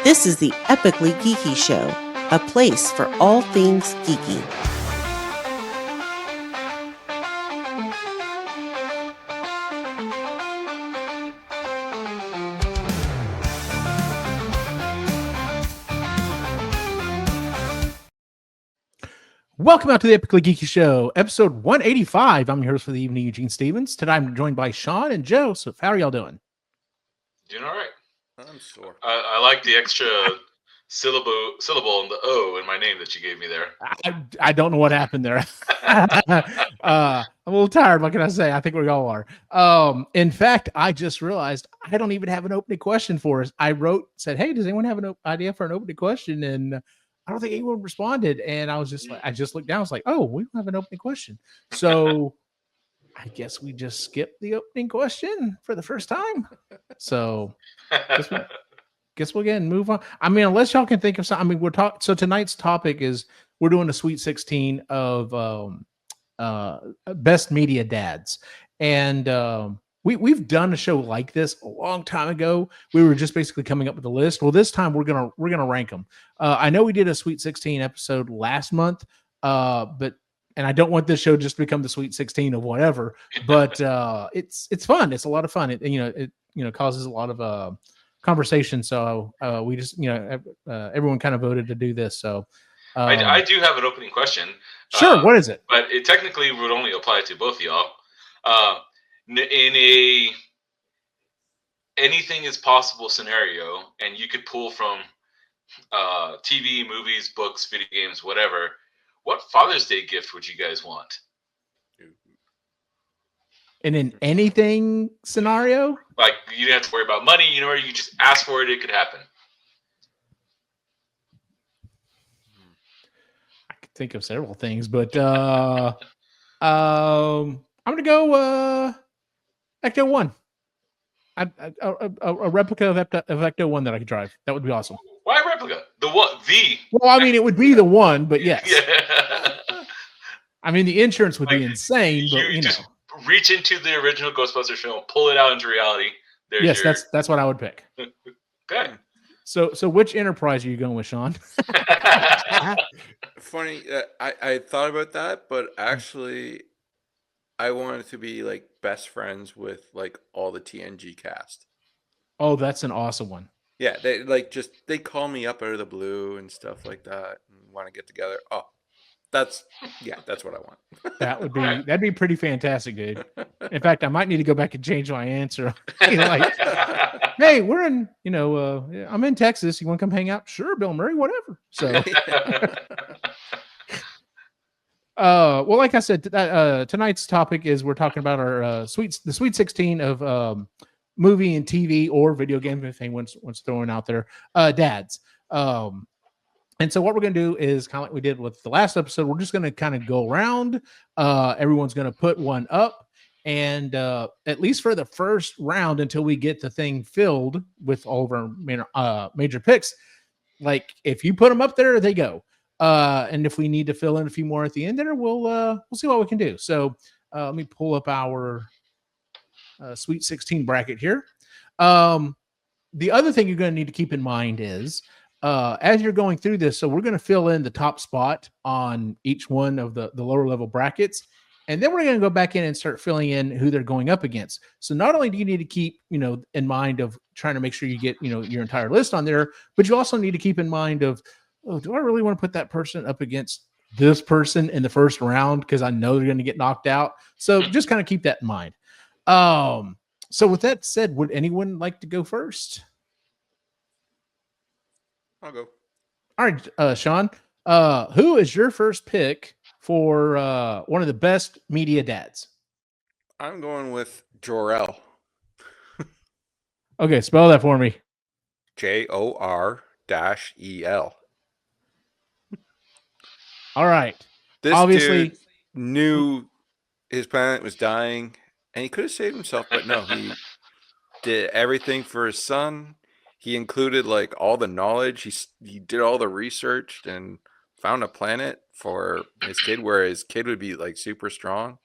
This is the Epically Geeky Show, a place for all things geeky. Welcome out to the Epically Geeky Show, episode 185. I'm your host for the evening, Eugene Stevens. Today I'm joined by Sean and Joseph. How are y'all doing? Doing all right. I'm sore. I like the extra syllable in the O in my name that you gave me there. I don't know what happened there. I'm a little tired. What can I say? I think we all are. In fact, I just realized I don't even have an opening question for us. I said, hey, does anyone have an idea for an opening question? And I don't think anyone responded. And I was just like, I just looked down. I was like, oh, we don't have an opening question. So I guess we just skipped the opening question for the first time. So guess we'll get and move on. I mean, unless y'all can think of something. I mean, so tonight's topic is we're doing a Sweet 16 of best media dads. And we've done a show like this a long time ago. We were just basically coming up with a list. Well, this time we're gonna rank them. I know we did a Sweet 16 episode last month, and I don't want this show just to become the Sweet 16 of whatever. But it's fun. It's a lot of fun. It causes a lot of conversation. So we just everyone kind of voted to do this. So I do have an opening question. Sure. What is it? But it technically would only apply to both of y'all. In a anything is possible scenario, and you could pull from TV, movies, books, video games, whatever. What Father's Day gift would you guys want? In an anything scenario? Like, you didn't have to worry about money, you just ask for it, it could happen. I could think of several things, but I'm gonna go Ecto 1. A replica of Ecto 1 that I could drive. That would be awesome. Why replica? The one? Well, I mean, it would be the one, but yes. Yeah. I mean, the insurance would be insane, but you just reach into the original Ghostbusters film, pull it out into reality. Yes, that's what I would pick. Okay. So which Enterprise are you going with, Sean? Funny, I thought about that, but actually, I wanted to be like best friends with like all the TNG cast. Oh, that's an awesome one. Yeah, they call me up out of the blue and stuff like that, and want to get together. Oh, that's what I want. That'd be pretty fantastic, dude. In fact, I might need to go back and change my answer. Hey, we're in, I'm in Texas. You want to come hang out? Sure, Bill Murray, whatever. So, well, like I said, tonight's topic is we're talking about our the Sweet 16 of movie and TV or video game, if anyone's throwing out there, dads. And so what we're going to do is kind of like we did with the last episode. We're just going to kind of go around. Everyone's going to put one up. And at least for the first round, until we get the thing filled with all of our major picks, like if you put them up there, they go. And if we need to fill in a few more at the end there, we'll see what we can do. So let me pull up our Sweet 16 bracket here. The other thing you're going to need to keep in mind is as you're going through this, so we're going to fill in the top spot on each one of the lower level brackets. And then we're going to go back in and start filling in who they're going up against. So not only do you need to keep, in mind of trying to make sure you get, your entire list on there, but you also need to keep in mind of, oh, do I really want to put that person up against this person in the first round? Because I know they're going to get knocked out. So just kind of keep that in mind. So with that said, would anyone like to go first? I'll go. All right, Sean, who is your first pick for one of the best media dads? I'm going with Jor-el. Okay, spell that for me. Jor-el. All right. This obviously dude knew his planet was dying, and he could have saved himself, but no, he did everything for his son. He included like all the knowledge. He did all the research and found a planet for his kid where his kid would be like super strong,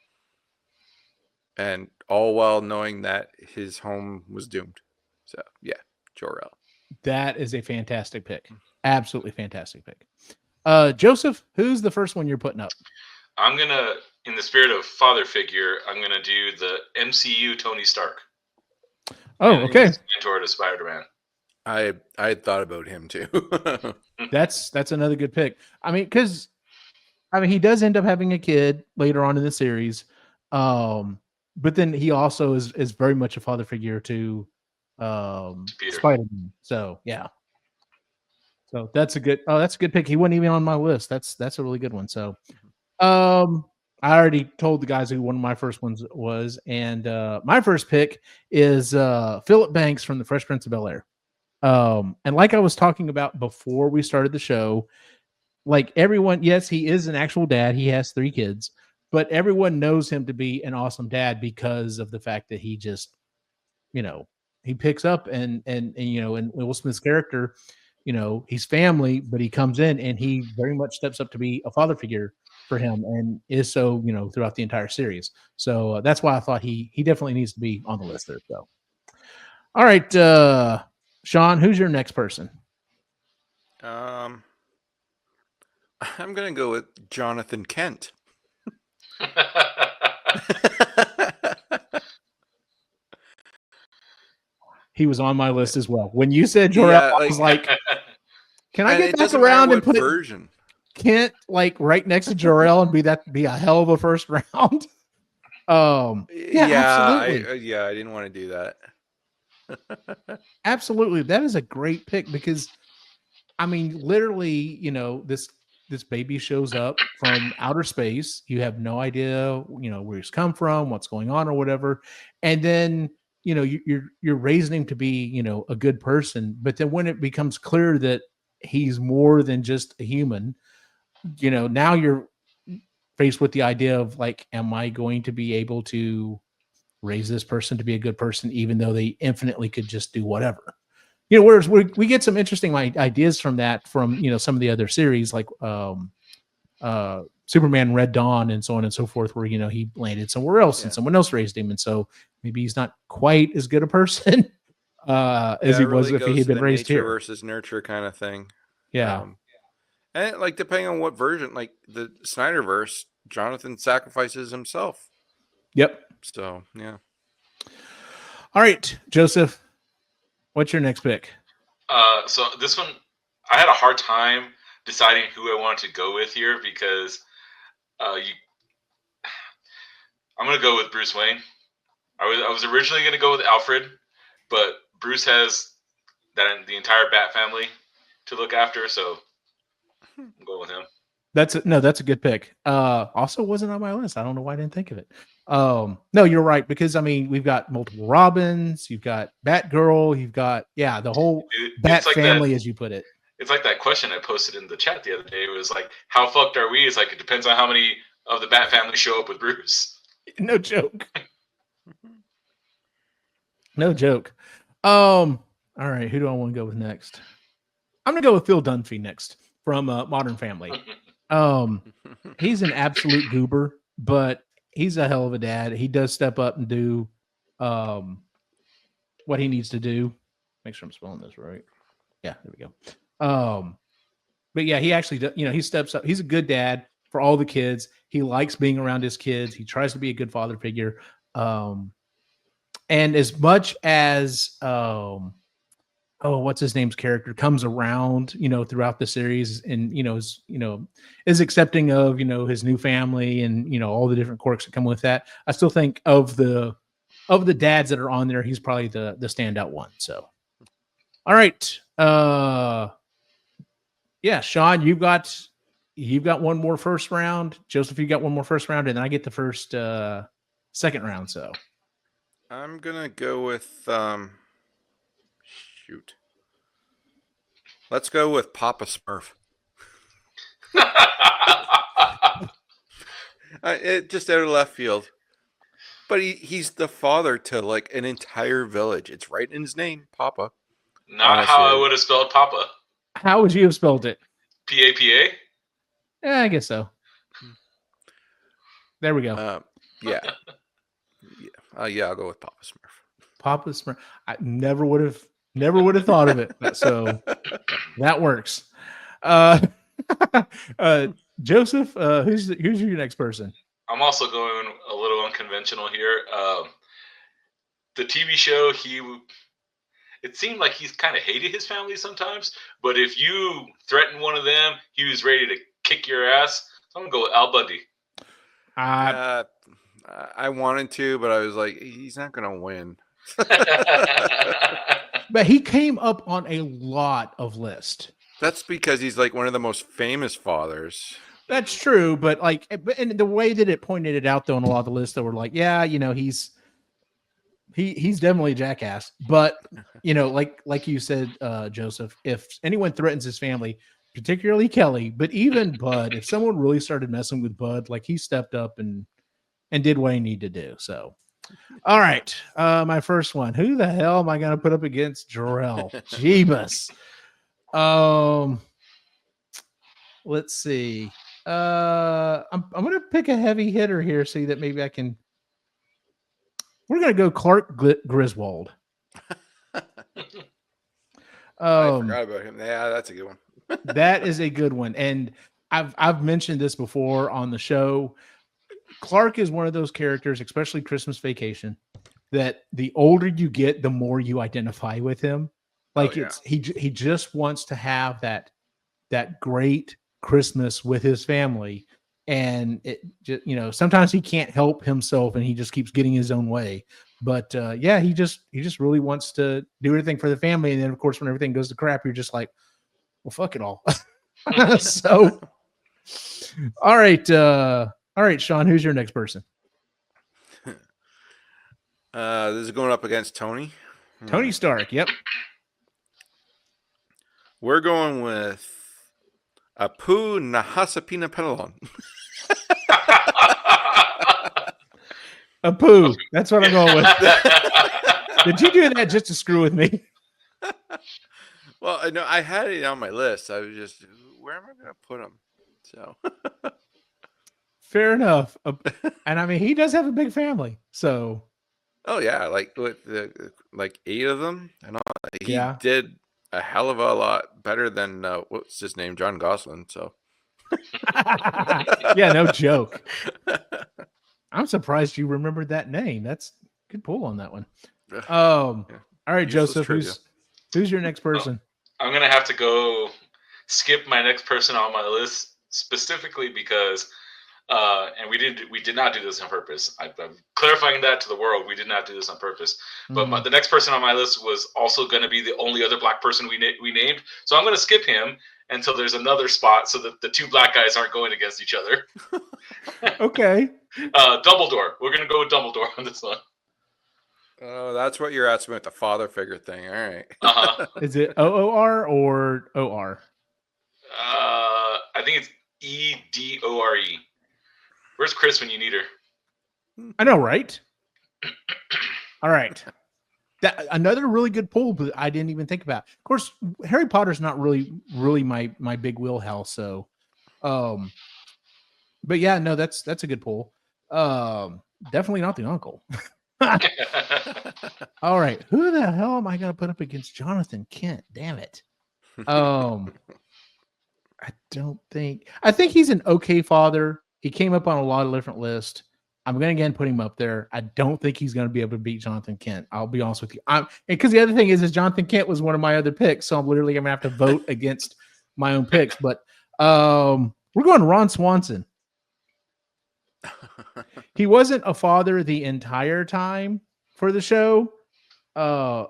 and all while knowing that his home was doomed. So yeah, Jor-el. That is a fantastic pick. Absolutely fantastic pick. Joseph, who's the first one you're putting up? I'm gonna, in the spirit of father figure, I'm gonna do the MCU Tony Stark. Oh, And okay. he's mentor to Spider-Man. I had thought about him too. That's another good pick. I mean, because he does end up having a kid later on in the series, but then he also is very much a father figure to Peter. Spider-Man. So yeah, so that's a good pick. He wasn't even on my list. That's a really good one. So, I already told the guys who one of my first ones was, and my first pick is Philip Banks from the Fresh Prince of Bel-Air. And like I was talking about before we started the show, like everyone, yes, he is an actual dad. He has 3 kids, but everyone knows him to be an awesome dad because of the fact that he just, he picks up and and Will Smith's character, he's family, but he comes in and he very much steps up to be a father figure for him and is so, throughout the entire series. So that's why I thought he definitely needs to be on the list there. So, all right, Sean, who's your next person? I'm gonna go with Jonathan Kent. He was on my list as well. When you said Jor-el, I was like, can I get back around and put version? Kent like right next to Jor-el and be a hell of a first round? Absolutely. I didn't want to do that. Absolutely. That is a great pick because I mean, literally, this baby shows up from outer space. You have no idea, where he's come from, what's going on or whatever. And then, you're raising him to be, a good person. But then when it becomes clear that he's more than just a human, now you're faced with the idea of like, am I going to be able to raise this person to be a good person, even though they infinitely could just do whatever? Whereas we get some interesting ideas from that from, some of the other series like Superman Red Dawn and so on and so forth, where, he landed somewhere else and someone else raised him. And so maybe he's not quite as good a person as he was if he had been raised nature here. Versus nurture kind of thing. Yeah. And like, depending on what version, like the Snyderverse, Jonathan sacrifices himself. Yep. So, yeah. All right, Joseph, what's your next pick? So this one, I had a hard time deciding who I wanted to go with here because I'm going to go with Bruce Wayne. I was originally going to go with Alfred, but Bruce has the entire Bat family to look after, so I'm going with him. That's a good pick. Also wasn't on my list. I don't know why I didn't think of it. No, you're right, because I mean we've got multiple Robins, you've got Batgirl, you've got the whole Bat family, as you put it. It's like that question I posted in the chat the other day. It was like, how fucked are we? It's like, it depends on how many of the Bat family show up with Bruce. No joke. No joke. All right, who do I want to go with next? I'm gonna go with Phil Dunphy next from Modern Family. He's an absolute goober, but he's a hell of a dad. He does step up and do what he needs to do. Make sure I'm spelling this right. Yeah, there we go. But yeah, he actually does, he steps up. He's a good dad for all the kids. He likes being around his kids. He tries to be a good father figure. And as much as what's his name's character comes around, throughout the series and, is accepting of, his new family and, all the different quirks that come with that. I still think of the dads that are on there, he's probably the standout one. So, all right. Sean, you've got one more first round. Joseph, you got one more first round, and then I get the first second round. So I'm gonna go with shoot. Let's go with Papa Smurf. It just out of left field, but he's the father to like an entire village. It's right in his name, Papa. Not honestly. How I would have spelled Papa. How would you have spelled it? P-A-P-A? Yeah, I guess so. There we go. Yeah, I'll go with Papa Smurf. Papa Smurf. I never would have Never would have thought of it. So that works. Uh, Joseph, who's your next person? I'm also going a little unconventional here. The TV show, it seemed like he's kind of hated his family sometimes, but if you threatened one of them, he was ready to kick your ass. So I'm gonna go with Al Bundy. I wanted to, but I was like, he's not gonna win. But he came up on a lot of lists. That's because he's like one of the most famous fathers. That's true, but like, and the way that it pointed it out, though, in a lot of the lists that were like, yeah, he's definitely a jackass. But like you said, Joseph, if anyone threatens his family, particularly Kelly, but even Bud, if someone really started messing with Bud, like he stepped up and did what he needed to do. So, all right, my first one. Who the hell am I going to put up against Jor-el? Jeebus. Let's see. I'm going to pick a heavy hitter here, see that maybe I can. We're going to go Clark Griswold. I forgot about him. Yeah, that's a good one. That is a good one, and I've mentioned this before on the show. Clark is one of those characters, especially Christmas Vacation, that the older you get, the more you identify with him. Like he just wants to have that great Christmas with his family, and it just, sometimes he can't help himself and he just keeps getting his own way. But he just really wants to do everything for the family, and then of course when everything goes to crap, you're just like, well, fuck it all. So, all right, Sean, who's your next person? This is going up against Tony. Tony Stark. Yep. We're going with Apu Nahasapina Penelon. Apu. That's what I'm going with. Did you do that just to screw with me? Well, I know I had it on my list. I was just, where am I going to put him? So fair enough. And I mean, he does have a big family. So, oh yeah, like with like 8 of them, and all. He did a hell of a lot better than what's his name, John Gosling. So, yeah, no joke. I'm surprised you remembered that name. That's a good pull on that one. All right, Joseph, who's your next person? I'm gonna have to skip my next person on my list specifically because, and we did not do this on purpose. I'm clarifying that to the world. We did not do this on purpose. But the next person on my list was also going to be the only other black person we named. So I'm going to skip him until there's another spot so that the two black guys aren't going against each other. Okay. Dumbledore. We're going to go with Dumbledore on this one. Oh, that's what you're asking with the father figure thing. All right. Is it OOR or OR? I think it's EDORE. Where's Chris when you need her? I know, right? All right. Another really good pull, but I didn't even think about. Of course, Harry Potter's not really my big wheelhouse. So, but yeah, no, that's a good pull. Definitely not the uncle. All right, who the hell am I going to put up against Jonathan Kent? Damn it. I think he's an okay father. He came up on a lot of different lists. I'm going to again put him up there. I don't think he's going to be able to beat Jonathan Kent. I'll be honest with you. Because the other thing is Jonathan Kent was one of my other picks, so I'm literally going to have to vote against my own picks. But we're going Ron Swanson. He wasn't a father the entire time for the show, but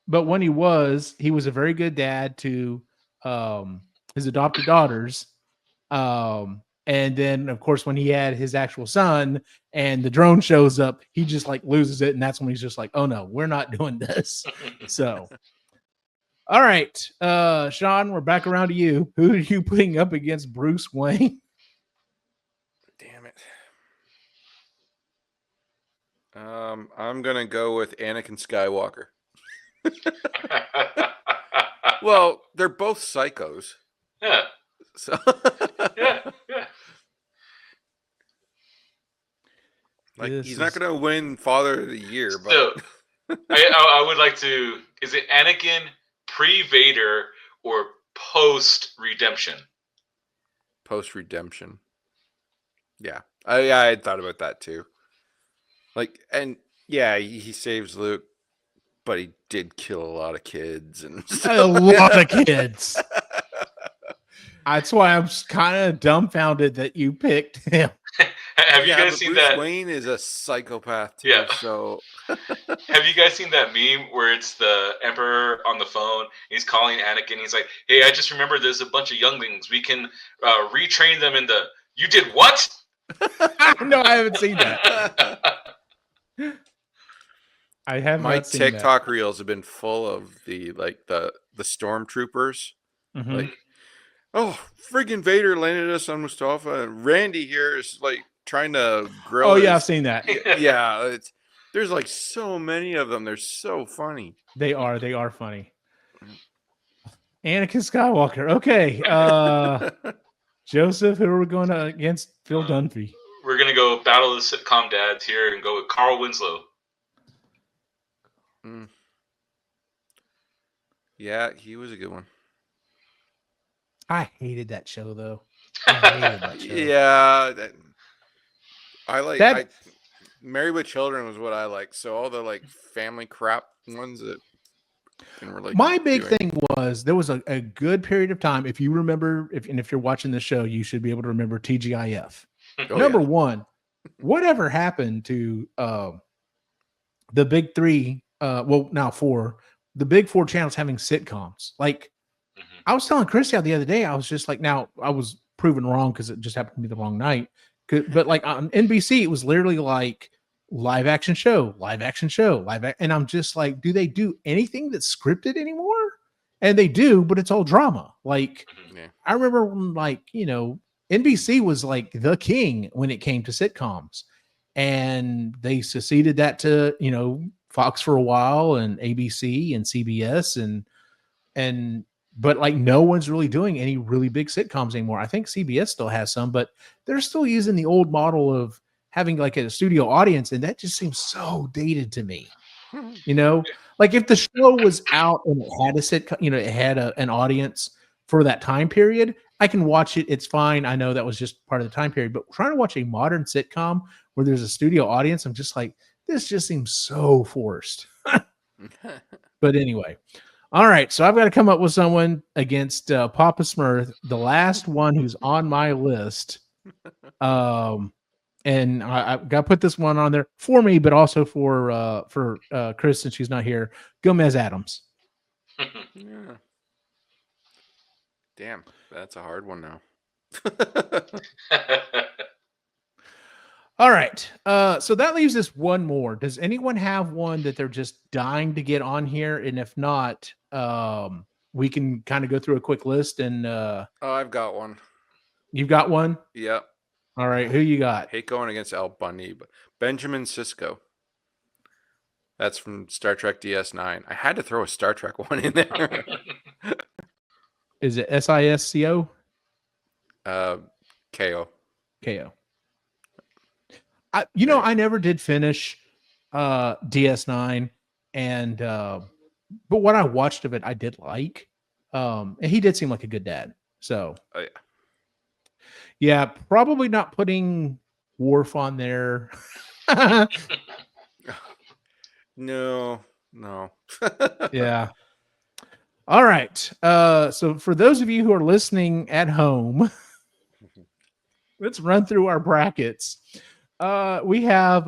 when he was a very good dad to his adopted daughters. And then, of course, when he had his actual son and the drone shows up, he just like loses it. And that's when he's just like, oh, no, we're not doing this. So, all right, Sean, we're back around to you. Who are you putting up against Bruce Wayne? Damn it. I'm going to go with Anakin Skywalker. Well, they're both psychos. Yeah. So yeah. Like he's not going to win Father of the Year, but I would like to. Is it Anakin pre-Vader or post-redemption? Post-redemption. Yeah. I had thought about that too. Like, and yeah, he saves Luke, but he did kill a lot of kids and A lot of kids. That's why I'm kind of dumbfounded that you picked him. Have you guys but seen Bruce that? Wayne is a psychopath too. Yeah. So Have you guys seen that meme where it's the Emperor on the phone? He's calling Anakin. He's like, "Hey, I just remembered there's a bunch of younglings. We can retrain them in the." You did what? No, I haven't seen that. I have my not seen TikTok reels have been full of the stormtroopers. that. Like, oh, friggin' Vader landed us on Mustafa. And Randy here is like trying to grill. Oh yeah, I've seen that. Yeah, there's like so many of them. They're so funny. They are funny. Anakin Skywalker. Okay. Joseph, who are we going against? Phil Dunphy. We're gonna go battle the sitcom dads here and go with Carl Winslow. Yeah, he was a good one. I hated that show though. I hated that show. Yeah, I like That- Married with Children was what I like. So all the like family crap ones that were like. My big thing was there was a good period of time. If you remember, if you're watching the show, you should be able to remember TGIF. Oh, Number yeah. one, whatever happened to the big three? Well, now four. The big four channels having sitcoms. Like I was telling Chris the other day, I was just like, now I was proven wrong because it just happened to be the wrong night. But like on NBC, it was literally like live action show, and I'm just like, do they do anything that's scripted anymore? And they do, but it's all drama. Like Yeah. I remember when, like, NBC was like the king when it came to sitcoms, and they succeeded that to Fox for a while and ABC and CBS and but like no one's really doing any really big sitcoms anymore. I think CBS still has some, but they're still using the old model of having like a studio audience, and that just seems so dated to me. Like if the show was out and it had a sitcom, it had an audience for that time period, I can watch it. It's fine. I know that was just part of the time period, but trying to watch a modern sitcom where there's a studio audience, I'm just like, this just seems so forced. But anyway, all right. So I've got to come up with someone against Papa Smurf, the last one who's on my list. And I've got to put this one on there for me, but also for Chris, since she's not here. Gomez Adams. Yeah. Damn, that's a hard one now. All right. So that leaves us one more. Does anyone have one that they're just dying to get on here? And if not, we can kind of go through a quick list. And Oh, I've got one. You've got one? Yep. All right. Who you got? Hate going against Al Bundy, but Benjamin Sisko. That's from Star Trek DS9. I had to throw a Star Trek one in there. Is it SISCO? KO. KO. I never did finish DS9, and but what I watched of it, I did like. And he did seem like a good dad. So, Oh, yeah. Yeah, probably not putting Worf on there. No. Yeah. All right. So for those of you who are listening at home, let's run through our brackets. We have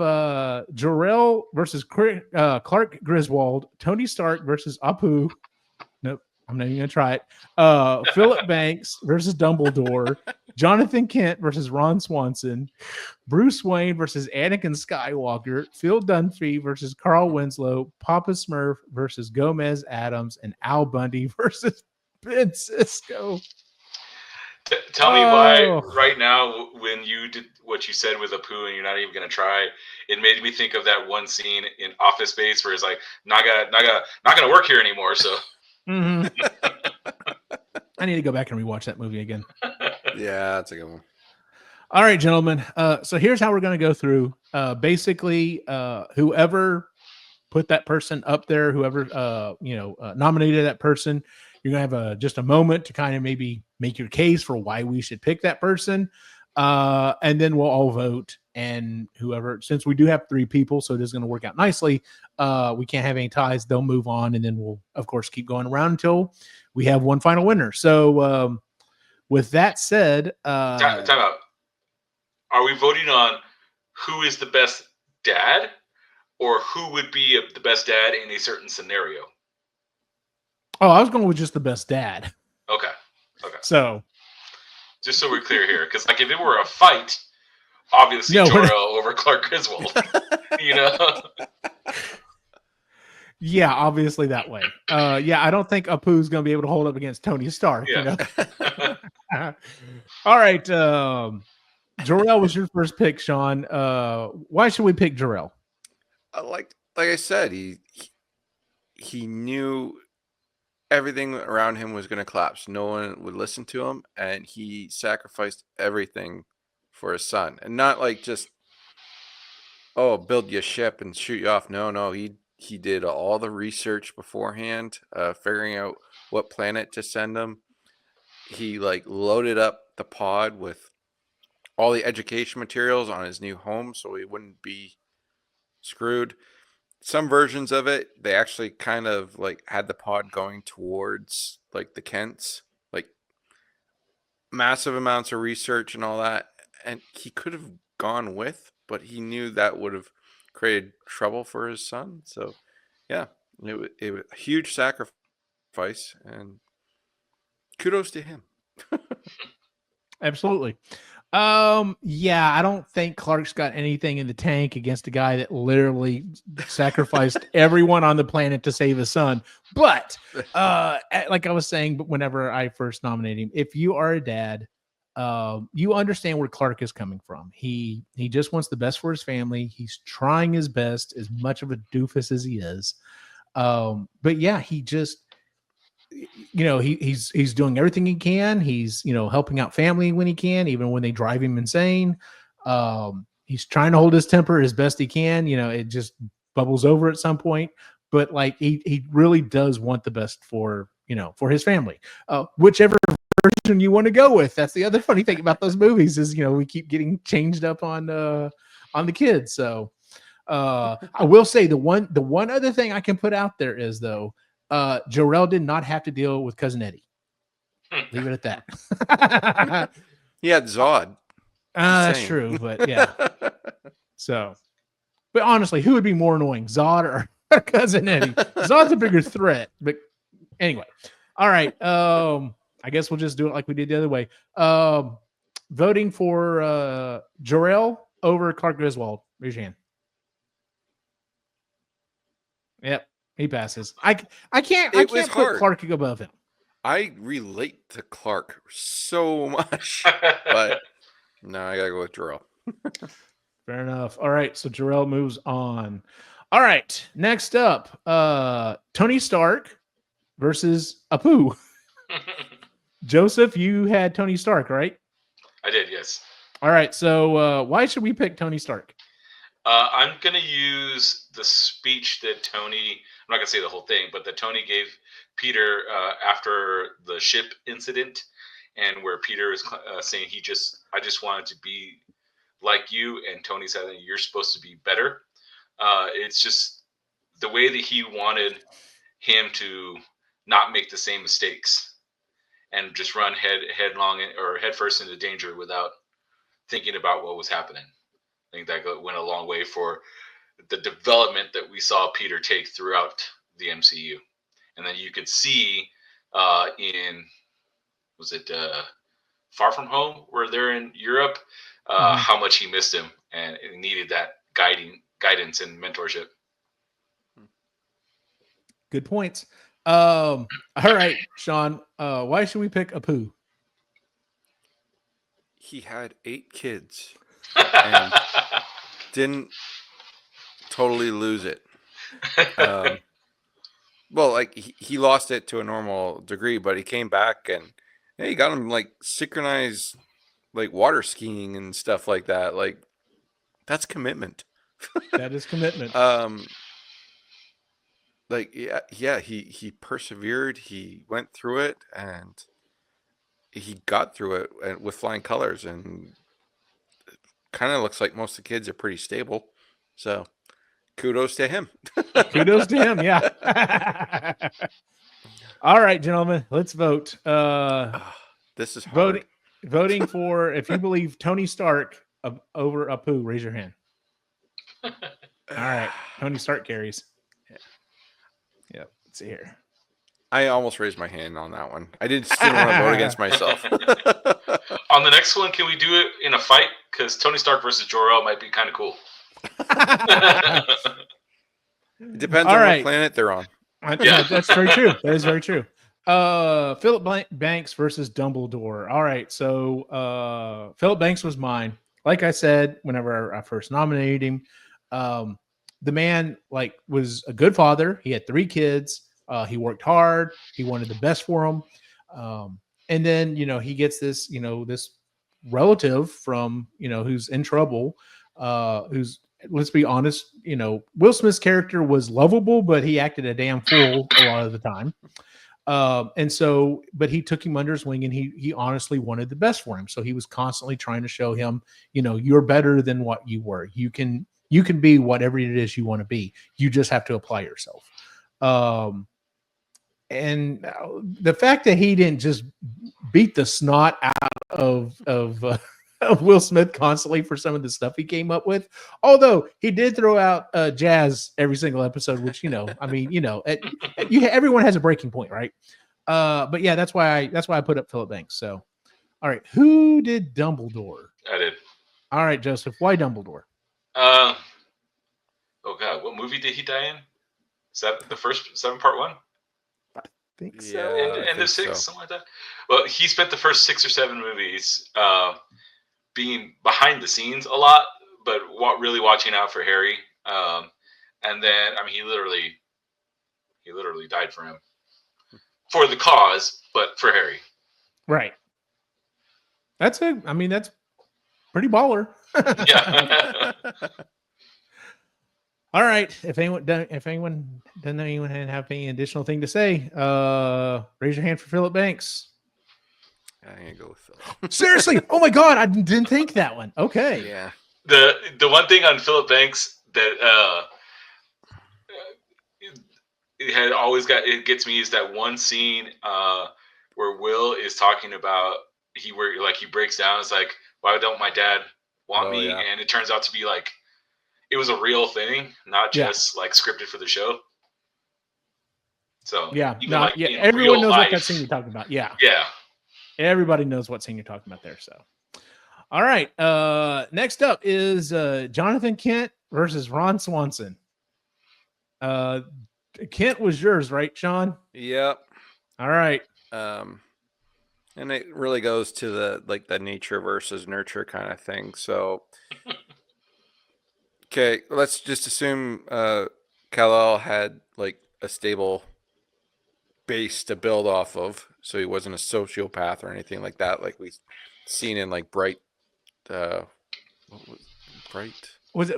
Jor-el versus Clark Griswold, Tony Stark versus Apu. Nope, I'm not even gonna try it. Philip Banks versus Dumbledore, Jonathan Kent versus Ron Swanson, Bruce Wayne versus Anakin Skywalker, Phil Dunphy versus Carl Winslow, Papa Smurf versus Gomez Adams, and Al Bundy versus Ben Sisko. Tell me why right now, when you did what you said with Apu and you're not even going to try, it made me think of that one scene in Office Space where it's like, not gonna work here anymore. So I need to go back and rewatch that movie again. Yeah, that's a good one. All right, gentlemen. So here's how we're going to go through. Basically, whoever put that person up there, whoever nominated that person. You're gonna have just a moment to kind of maybe make your case for why we should pick that person, and then we'll all vote. And whoever, since we do have 3 people, so it is going to work out nicely. We can't have any ties. They'll move on, and then we'll of course keep going around until we have one final winner. So with that said, Time out. Are we voting on who is the best dad, or who would be the best dad in a certain scenario? oh, I was going with just the best dad. Okay. So Just so we're clear here, because like if it were a fight, obviously Jor-el over Clark Griswold. Yeah, obviously that way. Yeah, I don't think Apu's going to be able to hold up against Tony Stark. Yeah. All right. Jor-el was your first pick, Sean. Why should we pick Jor-el? Like I said, he knew everything around him was going to collapse. No one would listen to him, and he sacrificed everything for his son. And not like just, build you a ship and shoot you off. No, he did all the research beforehand, figuring out what planet to send him. He like loaded up the pod with all the education materials on his new home so he wouldn't be screwed. Some versions of it, they actually kind of like had the pod going towards like the Kents, like massive amounts of research and all that. And he could have gone with, but he knew that would have created trouble for his son. So yeah, it was a huge sacrifice, and kudos to him. Absolutely. Yeah, I don't think Clark's got anything in the tank against a guy that literally sacrificed everyone on the planet to save his son. But like I was saying, but whenever I first nominated him, if you are a dad, you understand where Clark is coming from. He just wants the best for his family. He's trying his best, as much of a doofus as he is. But yeah, he just, he's doing everything he can. He's, helping out family when he can, even when they drive him insane. He's trying to hold his temper as best he can. It just bubbles over at some point, but like he really does want the best for his family, whichever version you want to go with. That's the other funny thing about those movies is, we keep getting changed up on the kids. So I will say the one other thing I can put out there is, though, Jor-el did not have to deal with Cousin Eddie. Leave it at that. He had Zod. That's true, but yeah. So, but honestly, who would be more annoying, Zod or Cousin Eddie? Zod's a bigger threat, but anyway. All right. I guess we'll just do it like we did the other way. Voting for Jor-el over Clark Griswold. Raise your hand. Yep. He passes. I can't put Clark above him. I relate to Clark so much, but no, I gotta go with Jor-el. Fair enough. All right, so Jor-el moves on. All right, next up, Tony Stark versus Apu. Joseph, you had Tony Stark, right? I did, yes. All right, so why should we pick Tony Stark? I'm going to use the speech that Tony, I'm not going to say the whole thing, but that Tony gave Peter after the ship incident, and where Peter is saying I just wanted to be like you, and Tony said that you're supposed to be better. It's just the way that he wanted him to not make the same mistakes and just run headlong or headfirst into danger without thinking about what was happening. I think that went a long way for the development that we saw Peter take throughout the MCU. And then you could see was it Far From Home, where they're in Europe, how much he missed him and needed that guidance and mentorship. Good points. All right, Sean, why should we pick Apu? He had 8 kids and didn't totally lose it. Well, like he lost it to a normal degree, but he came back and he got him like synchronized, like water skiing and stuff like that. Like that's commitment. That is commitment. like he persevered, he went through it, and he got through it with flying colors, and kind of looks like most of the kids are pretty stable. So kudos to him. Kudos to him. Yeah. All right, gentlemen, let's vote. This is hard. Voting for if you believe Tony Stark over Apu, raise your hand. All right, Tony Stark carries. Yeah. Let's see here. I almost raised my hand on that one. I didn't still want to vote against myself. On the next one, can we do it in a fight? Because Tony Stark versus Jor-El might be kind of cool. It depends on what planet they're on. Yeah, that's very true. That is very true. Philip Banks versus Dumbledore. All right, so Philip Banks was mine. Like I said, whenever I first nominated him, the man was a good father. He had 3 kids. He worked hard. He wanted the best for them. And then, he gets this, this relative from, who's in trouble, who's, let's be honest, Will Smith's character was lovable, but he acted a damn fool a lot of the time. But he took him under his wing, and he honestly wanted the best for him. So he was constantly trying to show him, you're better than what you were. You can be whatever it is you want to be. You just have to apply yourself. And the fact that he didn't just beat the snot out of Will Smith constantly for some of the stuff he came up with, although he did throw out jazz every single episode, which everyone has a breaking point, right? But yeah, that's why I put up Philip Banks. So, all right, who did Dumbledore? I did. All right, Joseph, why Dumbledore? Oh God, what movie did he die in? Is that the first 7-part one? Think so. End of 6, something like that. Well, he spent the first 6 or 7 movies being behind the scenes a lot, but really watching out for Harry. And then, he literally died for him, for the cause, but for Harry. Right. That's pretty baller. Yeah. All right. If anyone doesn't have any additional thing to say, raise your hand for Philip Banks. I'm gonna go with Philip. Seriously? Oh my God, I didn't think that one. Okay. Yeah. The one thing on Philip Banks that it gets me is that one scene where Will is talking about he breaks down. It's like, why don't my dad want me? Yeah. And it turns out to be it was a real thing, not just scripted for the show. So everyone knows what that scene you're talking about. Yeah. Everybody knows what scene you're talking about there. So, all right. Next up is Jonathan Kent versus Ron Swanson. Kent was yours, right, Sean? Yep. All right. And it really goes to the nature versus nurture kind of thing. So. Okay, let's just assume Kal-El had a stable base to build off of, so he wasn't a sociopath or anything like that, like we've seen in Bright. What was Bright? Was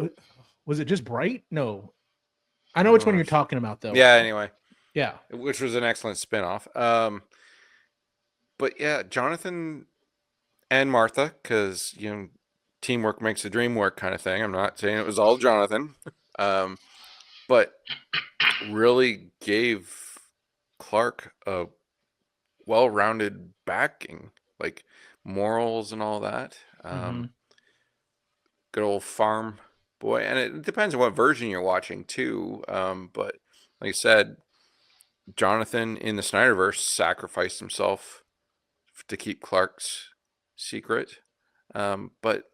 it just Bright? No, I know which one you're talking about though. Yeah. Anyway. Yeah. Which was an excellent spinoff. But yeah, Jonathan and Martha, because teamwork makes the dream work kind of thing. I'm not saying it was all Jonathan, but really gave Clark a well-rounded backing, morals and all that. Good old farm boy. And it depends on what version you're watching too. But like I said, Jonathan in the Snyderverse sacrificed himself to keep Clark's secret. But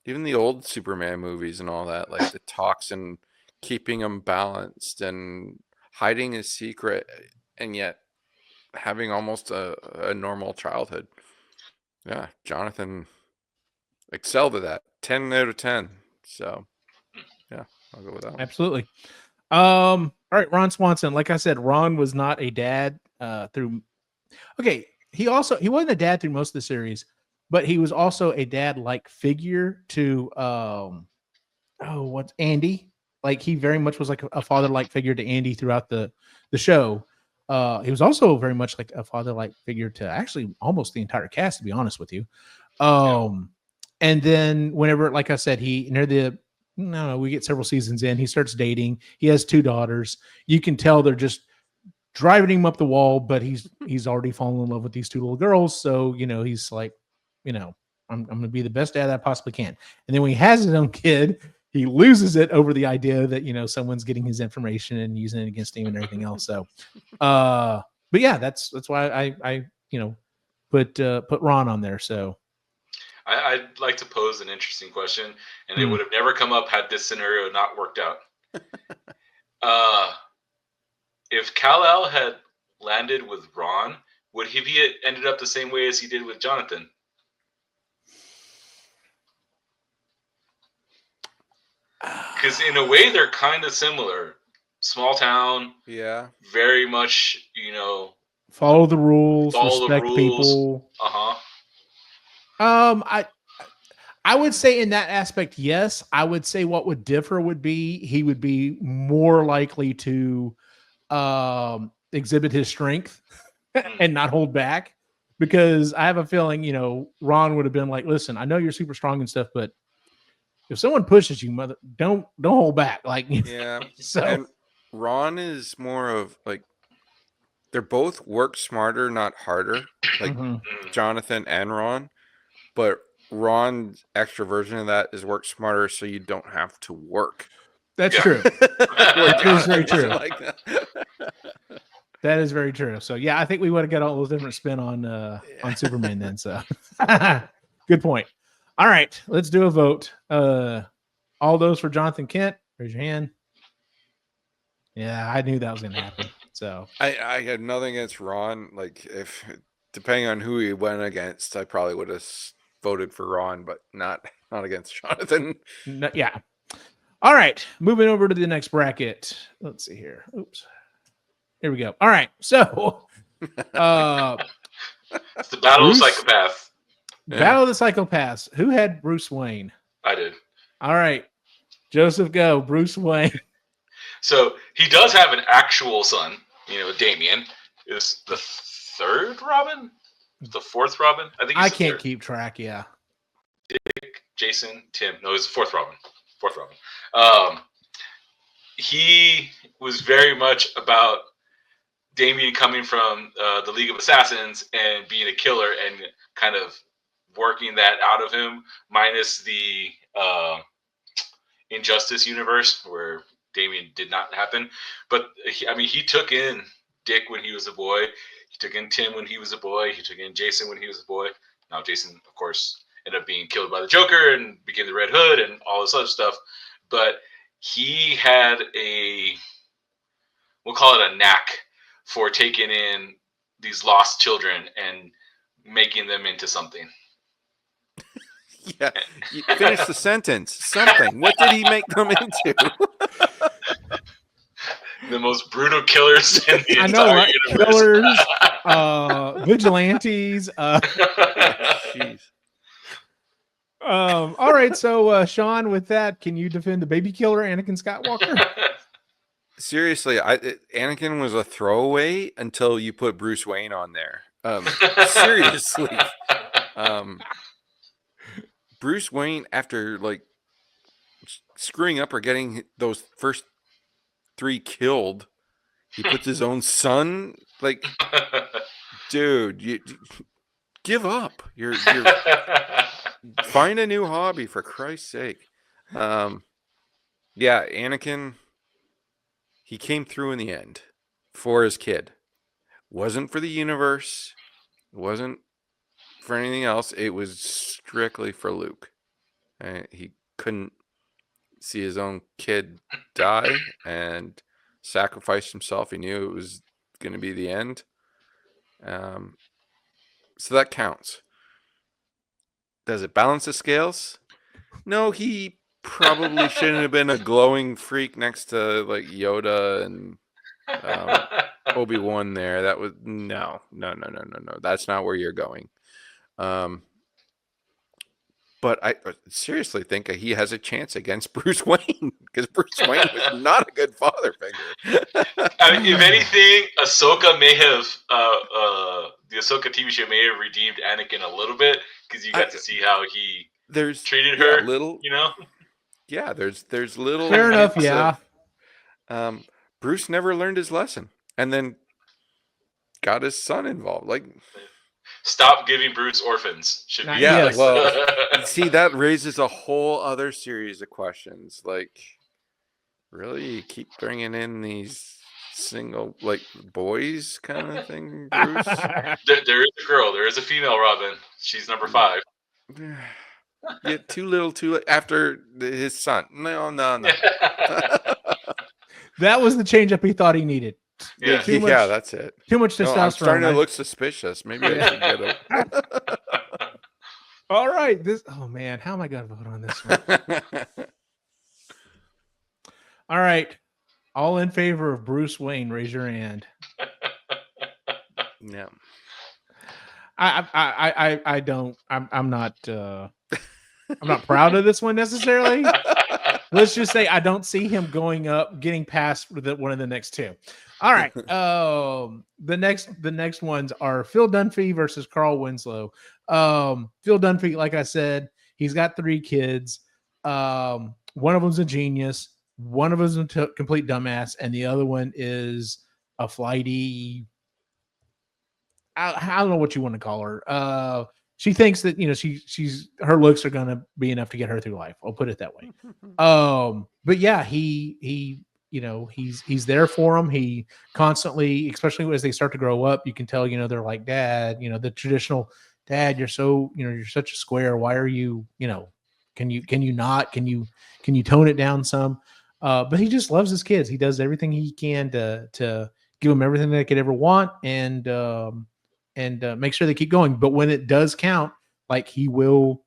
even the old Superman movies and all that, the toxin, keeping him balanced and hiding his secret, and yet having almost a normal childhood. Yeah, Jonathan excelled at that. 10 out of 10. So, yeah, I'll go with that one. Absolutely. All right, Ron Swanson. Like I said, Ron was not a dad through. Okay, he wasn't a dad through most of the series. But he was also a dad-like figure to, what's Andy? like he very much was like a father-like figure to Andy throughout the show. He was also very much like a father-like figure to actually almost the entire cast, to be honest with you. And then whenever, like I said, he near the no, we get several seasons in, he starts dating. He has 2 daughters. You can tell they're just driving him up the wall, but he's already fallen in love with these 2 little girls. So, he's like, I'm going to be the best dad I possibly can. And then when he has his own kid, he loses it over the idea that, someone's getting his information and using it against him and everything else. So, but yeah, that's why I put Ron on there. So I'd like to pose an interesting question, and it would have never come up had this scenario not worked out. If Kal-El had landed with Ron, would he have ended up the same way as he did with Jonathan? Because in a way, they're kind of similar. Small town. Yeah. Very much, follow the rules, respect people. I would say in that aspect, yes. I would say what would differ would be he would be more likely to exhibit his strength and not hold back, because I have a feeling, Ron would have been like, listen, I know you're super strong and stuff, but if someone pushes you, mother, don't hold back. Like, yeah. So and Ron is more of like, they're both work smarter, not harder, like Jonathan and Ron, but Ron's extra version of that is work smarter so you don't have to work. That's true. That is very true. Like that is very true. So yeah, I think we would have got all those different spin on Superman then. So good point. All right, let's do a vote. All those for Jonathan Kent, raise your hand. Yeah, I knew that was going to happen. So I had nothing against Ron. Like, if depending on who he went against, I probably would have voted for Ron, but not against Jonathan. No, yeah. All right, moving over to the next bracket. Let's see here. Oops. Here we go. All right, so it's the Battle of Psychopaths. Battle of the Psychopaths. Who had Bruce Wayne? I did. All right, Joseph, go. Bruce Wayne. So he does have an actual son. Damian is the 3rd Robin, the 4th Robin. I think I can't keep track. Yeah. Dick, Jason, Tim. No, he's the 4th Robin. 4th Robin. He was very much about Damian coming from the League of Assassins and being a killer and kind of working that out of him, minus the Injustice universe where Damian did not happen. But he took in Dick when he was a boy. He took in Tim when he was a boy. He took in Jason when he was a boy. Now Jason, of course, ended up being killed by the Joker and became the Red Hood and all this other stuff. But he had we'll call it a knack for taking in these lost children and making them into something. Yeah, you finish the sentence. Something. What did he make them into? The most brutal killers in the entire right? universe. Killers, vigilantes. Jeez. All right, so Sean, with that, can you defend the baby killer, Anakin Skywalker? Seriously, Anakin was a throwaway until you put Bruce Wayne on there. Seriously. Bruce Wayne, after like screwing up or getting those first 3 killed, he puts his own son. Like, dude, you give up. You're find a new hobby, for Christ's sake. Yeah, Anakin, he came through in the end for his kid. Wasn't for the universe. Wasn't for anything else. It was strictly for Luke. He couldn't see his own kid die and sacrifice himself. He knew it was going to be the end. So that counts. Does it balance the scales? No, he probably shouldn't have been a glowing freak next to like Yoda and Obi-Wan there. That was no. That's not where you're going. But I seriously think he has a chance against Bruce Wayne because Bruce Wayne was not a good father figure. I mean, if anything, Ahsoka may have the Ahsoka TV show may have redeemed Anakin a little bit because you got to see how he treated her. Little, you know. Yeah, there's little. Fair enough. hints Yeah. of, Bruce never learned his lesson, and then got his son involved. Like, stop giving Bruce orphans. Should be Yes. Well, see, that raises a whole other series of questions. Like, really, you keep bringing in these single like boys kind of thing, Bruce? there is a girl. There is a female Robin. She's number 5. Yeah, too little, too late. After his son. No. That was the change up he thought he needed. Yeah. Too much- Yeah, that's it. Too much No, testosterone. I'm starting to look suspicious. Maybe I should get him. All right. Oh man, how am I going to vote on this one? All right. All in favor of Bruce Wayne, raise your hand. Yeah. I don't. I'm not. I'm not proud of this one necessarily. Let's just say I don't see him getting past one of the next two. All right. The next ones are Phil Dunphy versus Carl Winslow. Phil Dunphy, like I said, he's got 3 kids. One of them's a genius. One of them's a complete dumbass, and the other one is a flighty. I don't know what you want to call her. She thinks that she's her looks are gonna be enough to get her through life. I'll put it that way. But yeah, he's there for them. He constantly, especially as they start to grow up, you can tell they're like, Dad, the traditional Dad. You're such a square. Why are you can you tone it down some? But he just loves his kids. He does everything he can to give them everything they could ever want and make sure they keep going. But when it does count, like he will,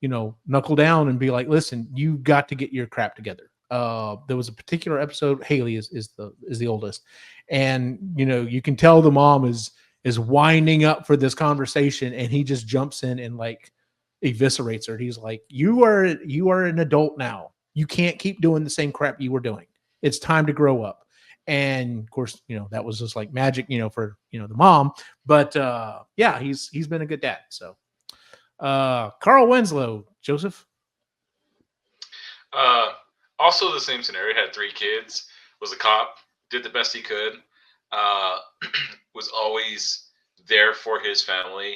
knuckle down and be like, listen, you got to get your crap together. There was a particular episode, Haley is the oldest. And, you can tell the mom is winding up for this conversation and he just jumps in and like eviscerates her. He's like, you are an adult now. You can't keep doing the same crap you were doing. It's time to grow up. And of course, that was just like magic, for, the mom, but, yeah, he's been a good dad. So, Carl Winslow, Joseph. Also the same scenario, had 3 kids, was a cop, did the best he could, was always there for his family.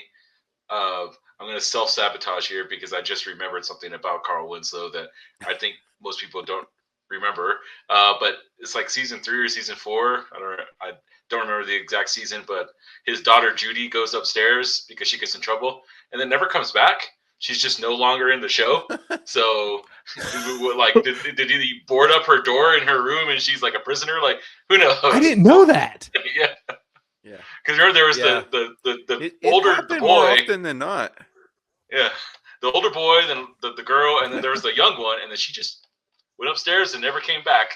I'm going to self-sabotage here because I just remembered something about Carl Winslow that I think most people don't remember, but it's like season 3 or season 4. I don't remember the exact season, but his daughter Judy goes upstairs because she gets in trouble and then never comes back. She's just no longer in the show. So, like, did he board up her door in her room and she's like a prisoner? Like, who knows? I didn't know that. Yeah. Because remember there was the older boy more often than not. Yeah, the older boy, then the girl, and then there was the young one, and then she just went upstairs and never came back.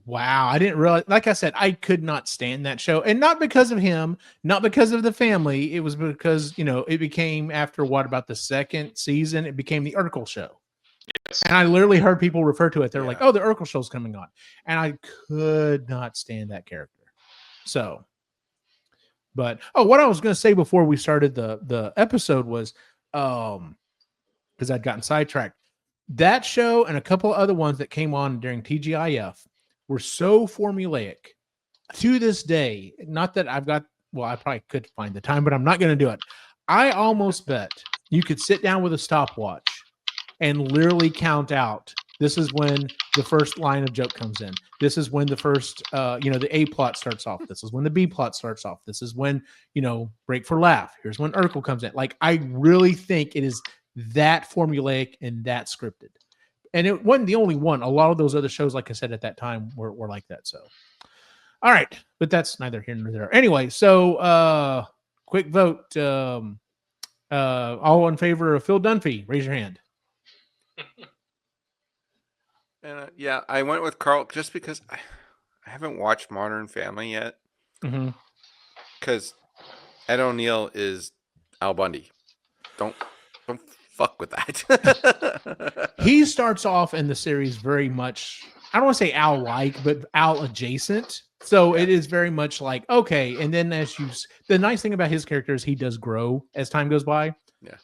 Wow, I didn't realize. Like I said, I could not stand that show, and not because of him, not because of the family. It was because it became after about the 2nd season, it became the Urkel show. Yes. And I literally heard people refer to it. They're like, "Oh, the Urkel show's coming on," and I could not stand that character. So, but what I was going to say before we started the episode was, because I'd gotten sidetracked. That show and a couple of other ones that came on during TGIF were so formulaic to this day. Not that I probably could find the time, but I'm not going to do it. I almost bet you could sit down with a stopwatch and literally count out. This is when the first line of joke comes in. This is when the first, the A plot starts off. This is when the B plot starts off. This is when, break for laugh. Here's when Urkel comes in. Like, I really think it is that formulaic and that scripted. And it wasn't the only one. A lot of those other shows, like I said, at that time were like that. So, all right. But that's neither here nor there. Anyway, so quick vote. All in favor of Phil Dunphy, raise your hand. And I went with Carl just because I haven't watched Modern Family yet. Because Ed O'Neill is Al Bundy. Don't fuck with that. He starts off in the series very much, I don't want to say Al like, but Al adjacent. So Yeah. it is very much like, okay. And then the nice thing about his character is he does grow as time goes by. Yeah.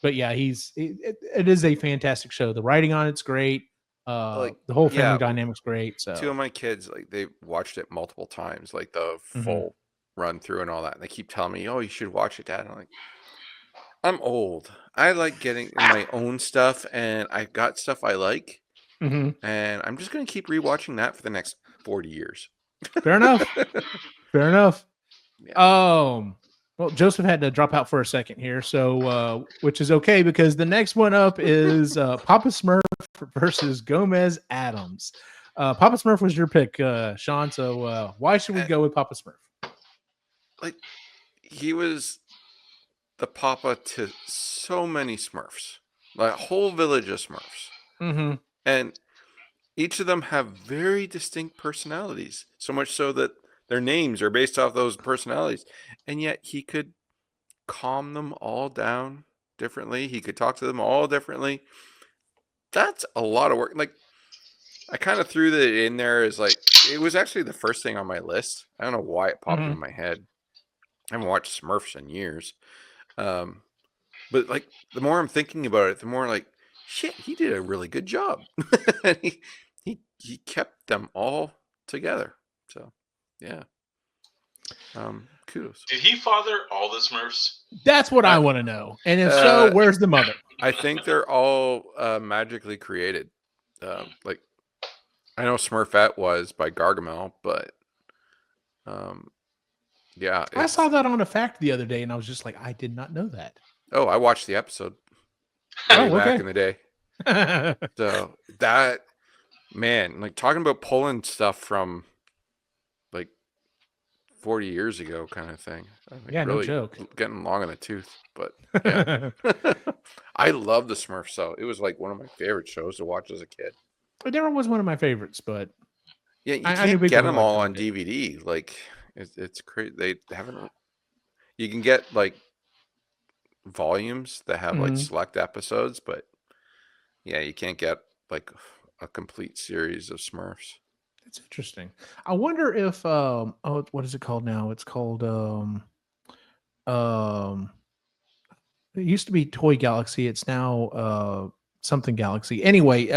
But yeah, it is a fantastic show. The writing on it's great. The whole family dynamic's great. So 2 of my kids, like, they watched it multiple times, like the full run through and all that. And they keep telling me, "Oh, you should watch it, Dad." And I'm like, I'm old. I like getting in my own stuff, and I've got stuff I like, Mhm. and I'm just gonna keep rewatching that for the next 40 years. Fair enough. Fair enough. Yeah. Well, Joseph had to drop out for a second here, so which is okay because the next one up is Papa Smurf versus Gomez Adams. Papa Smurf was your pick, Sean. So why should we go with Papa Smurf? Like, he was the papa to so many Smurfs, like a whole village of Smurfs. Mm-hmm. And each of them have very distinct personalities, so much so that their names are based off those personalities. And yet he could calm them all down differently. He could talk to them all differently. That's a lot of work. Like, I kind of threw that in there as like, it was actually the first thing on my list. I don't know why it popped in my head. I haven't watched Smurfs in years. But like, the more I'm thinking about it, the more like, shit, he did a really good job. he kept them all together. So yeah. Kudos. Did he father all the Smurfs? That's what I want to know. And if so, where's the mother? I think they're all magically created. Like, I know Smurfette was by Gargamel, but yeah. I saw that on a fact the other day, and I was just like, I did not know that. Oh, I watched the episode way back in the day. So that, man, like, talking about pulling stuff from like 40 years ago kind of thing. Like, yeah, really no joke. Getting long in the tooth, but yeah. I love the Smurfs, so it was like one of my favorite shows to watch as a kid. It never was one of my favorites, but yeah, you can't get them all on DVD. Like, it's crazy. They haven't. You can get like volumes that have like select episodes, but yeah, you can't get like a complete series of Smurfs. That's interesting. I wonder if what is it called now? It's called it used to be Toy Galaxy. It's now something Galaxy. Anyway,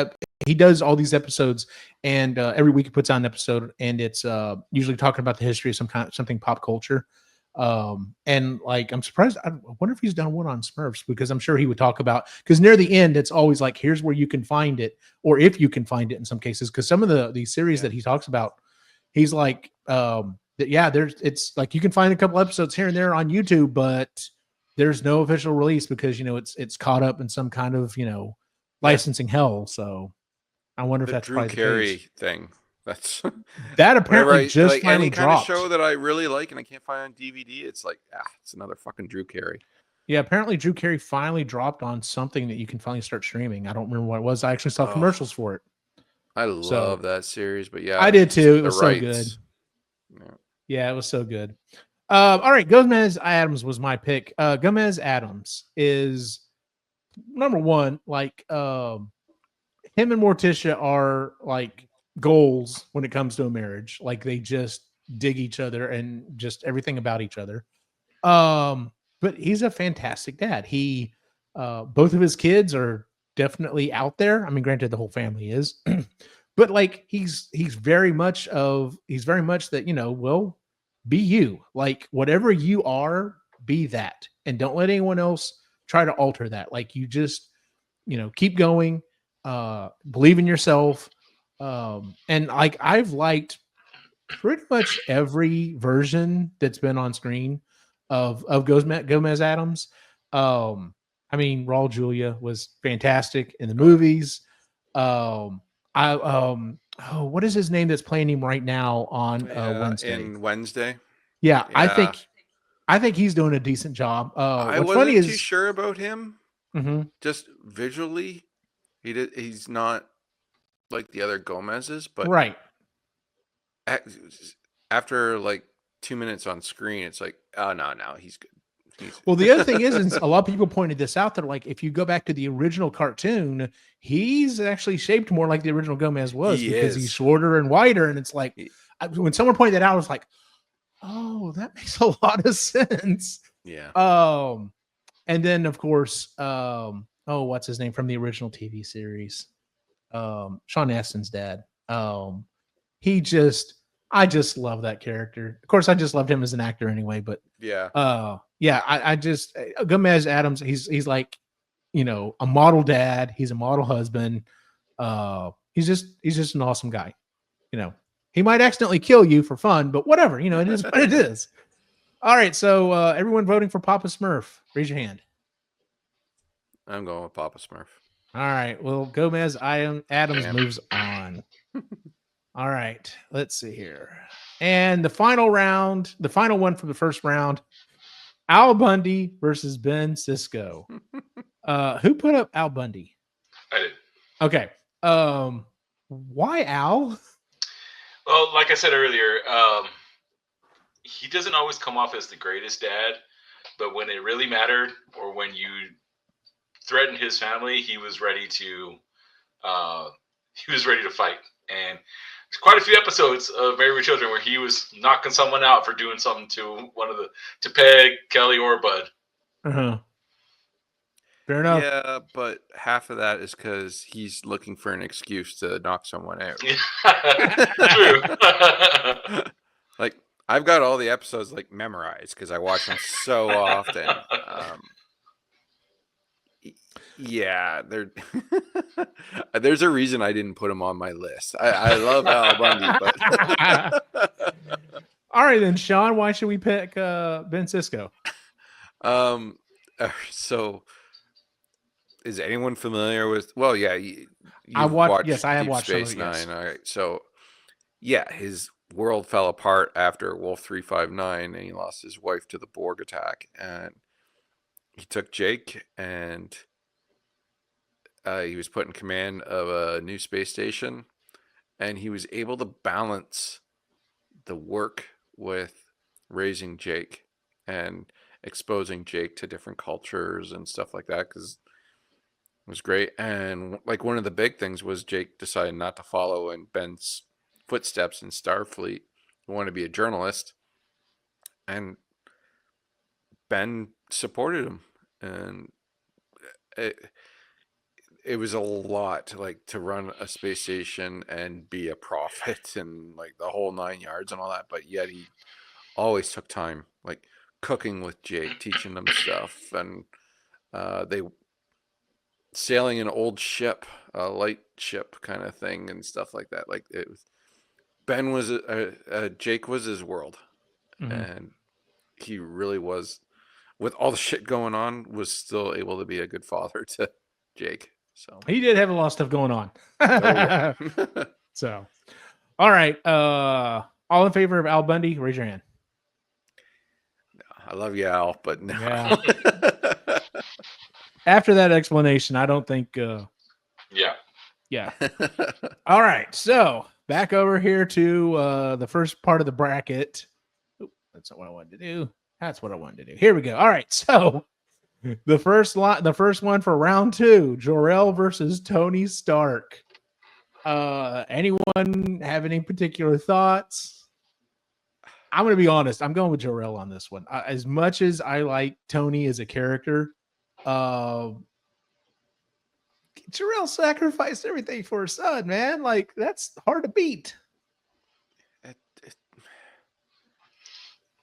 he does all these episodes, and every week he puts out an episode, and it's usually talking about the history of something pop culture. And like, I'm surprised. I wonder if he's done one on Smurfs, because I'm sure he would talk about, because near the end, it's always like, here's where you can find it, or if you can find it in some cases. Because some of the series that he talks about, he's like, it's like you can find a couple episodes here and there on YouTube, but there's no official release because it's caught up in some kind of licensing hell. So I wonder if that's Drew probably Carey the case. thing. That's that apparently just like, finally any kind dropped. of show that I really like and I can't find on DVD. It's like, it's another fucking Drew Carey. Yeah, apparently Drew Carey finally dropped on something that you can finally start streaming. I don't remember what it was. I actually saw commercials for it. I love that series, but yeah, I did too. It was so good. Yeah, it was so good. All right, Gomez Adams was my pick. Gomez Adams is number one. Like, him and Morticia are like goals when it comes to a marriage. Like, they just dig each other and just everything about each other. But he's a fantastic dad. He both of his kids are definitely out there. I mean, granted, the whole family is, but like, he's very much that, well, be you. Like, whatever you are, be that, and don't let anyone else try to alter that. Like, you just keep going, believe in yourself. And like, I've liked pretty much every version that's been on screen of Gomez Adams. I mean, Raul Julia was fantastic in the movies. What is his name that's playing him right now on Wednesday? In Wednesday. Yeah, I think he's doing a decent job. I what's wasn't funny is too sure about him. Mm-hmm. Just visually, he's not like the other Gomez's, but right. After like 2 minutes on screen, it's like, oh no, he's good. Well, the other thing is a lot of people pointed this out. They're like, if you go back to the original cartoon, he's actually shaped more like the original Gomez was because he's shorter and wider. And it's like, when someone pointed that out, I was like, oh, that makes a lot of sense. Yeah. And then of course, what's his name from the original TV series? Sean Astin's dad. I just love that character. Of course, I just loved him as an actor anyway, but I just Gomez Adams, he's like, a model dad, he's a model husband. He's just an awesome guy. He might accidentally kill you for fun, but whatever, it is what it is. All right, so everyone voting for Papa Smurf, raise your hand. I'm going with Papa Smurf. All right, well, Gomez Adams moves on. All right, let's see here. And the final round, the final one for the first round, Al Bundy versus Ben Sisko. Who put up Al Bundy? I did. Okay. Why Al? Well, like I said earlier, he doesn't always come off as the greatest dad, but when it really mattered or when you threatened his family, he was ready to fight. And there's quite a few episodes of Married with Children where he was knocking someone out for doing something to Peg, Kelly, or Bud. Uh-huh. Fair enough. Yeah, but half of that is because he's looking for an excuse to knock someone out. True. Like, I've got all the episodes memorized because I watch them so often. Yeah, there's a reason I didn't put him on my list. I love Al Bundy, but all right then, Sean. Why should we pick Ben Sisko? So is anyone familiar with? Well, yeah, I watched. Yes, I have Deep watched Space Nine. Yes. All right, so yeah, his world fell apart after Wolf 359, and he lost his wife to the Borg attack, and he took Jake and. He was put in command of a new space station, and he was able to balance the work with raising Jake and exposing Jake to different cultures and stuff like that, because it was great. And one of the big things was Jake decided not to follow in Ben's footsteps in Starfleet. He wanted to be a journalist, and Ben supported him, and it was a lot to run a space station and be a prophet and the whole 9 yards and all that, but yet he always took time, cooking with Jake, teaching them stuff, and they sailing an old ship, a light ship kind of thing and stuff like that. It was Ben was Jake was his world, and he really was, with all the shit going on, was still able to be a good father to Jake. So he did have a lot of stuff going on. So, all right. All in favor of Al Bundy, raise your hand. I love you, Al, but no. Yeah. After that explanation, I don't think. Yeah. All right. So back over here to the first part of the bracket. Oop, that's not what I wanted to do. That's what I wanted to do. Here we go. All right. So. The first one for round 2, Jor-el versus Tony Stark. Anyone have any particular thoughts? I'm going to be honest. I'm going with Jor-el on this one. As much as I like Tony as a character, Jor-el sacrificed everything for his son, man. That's hard to beat.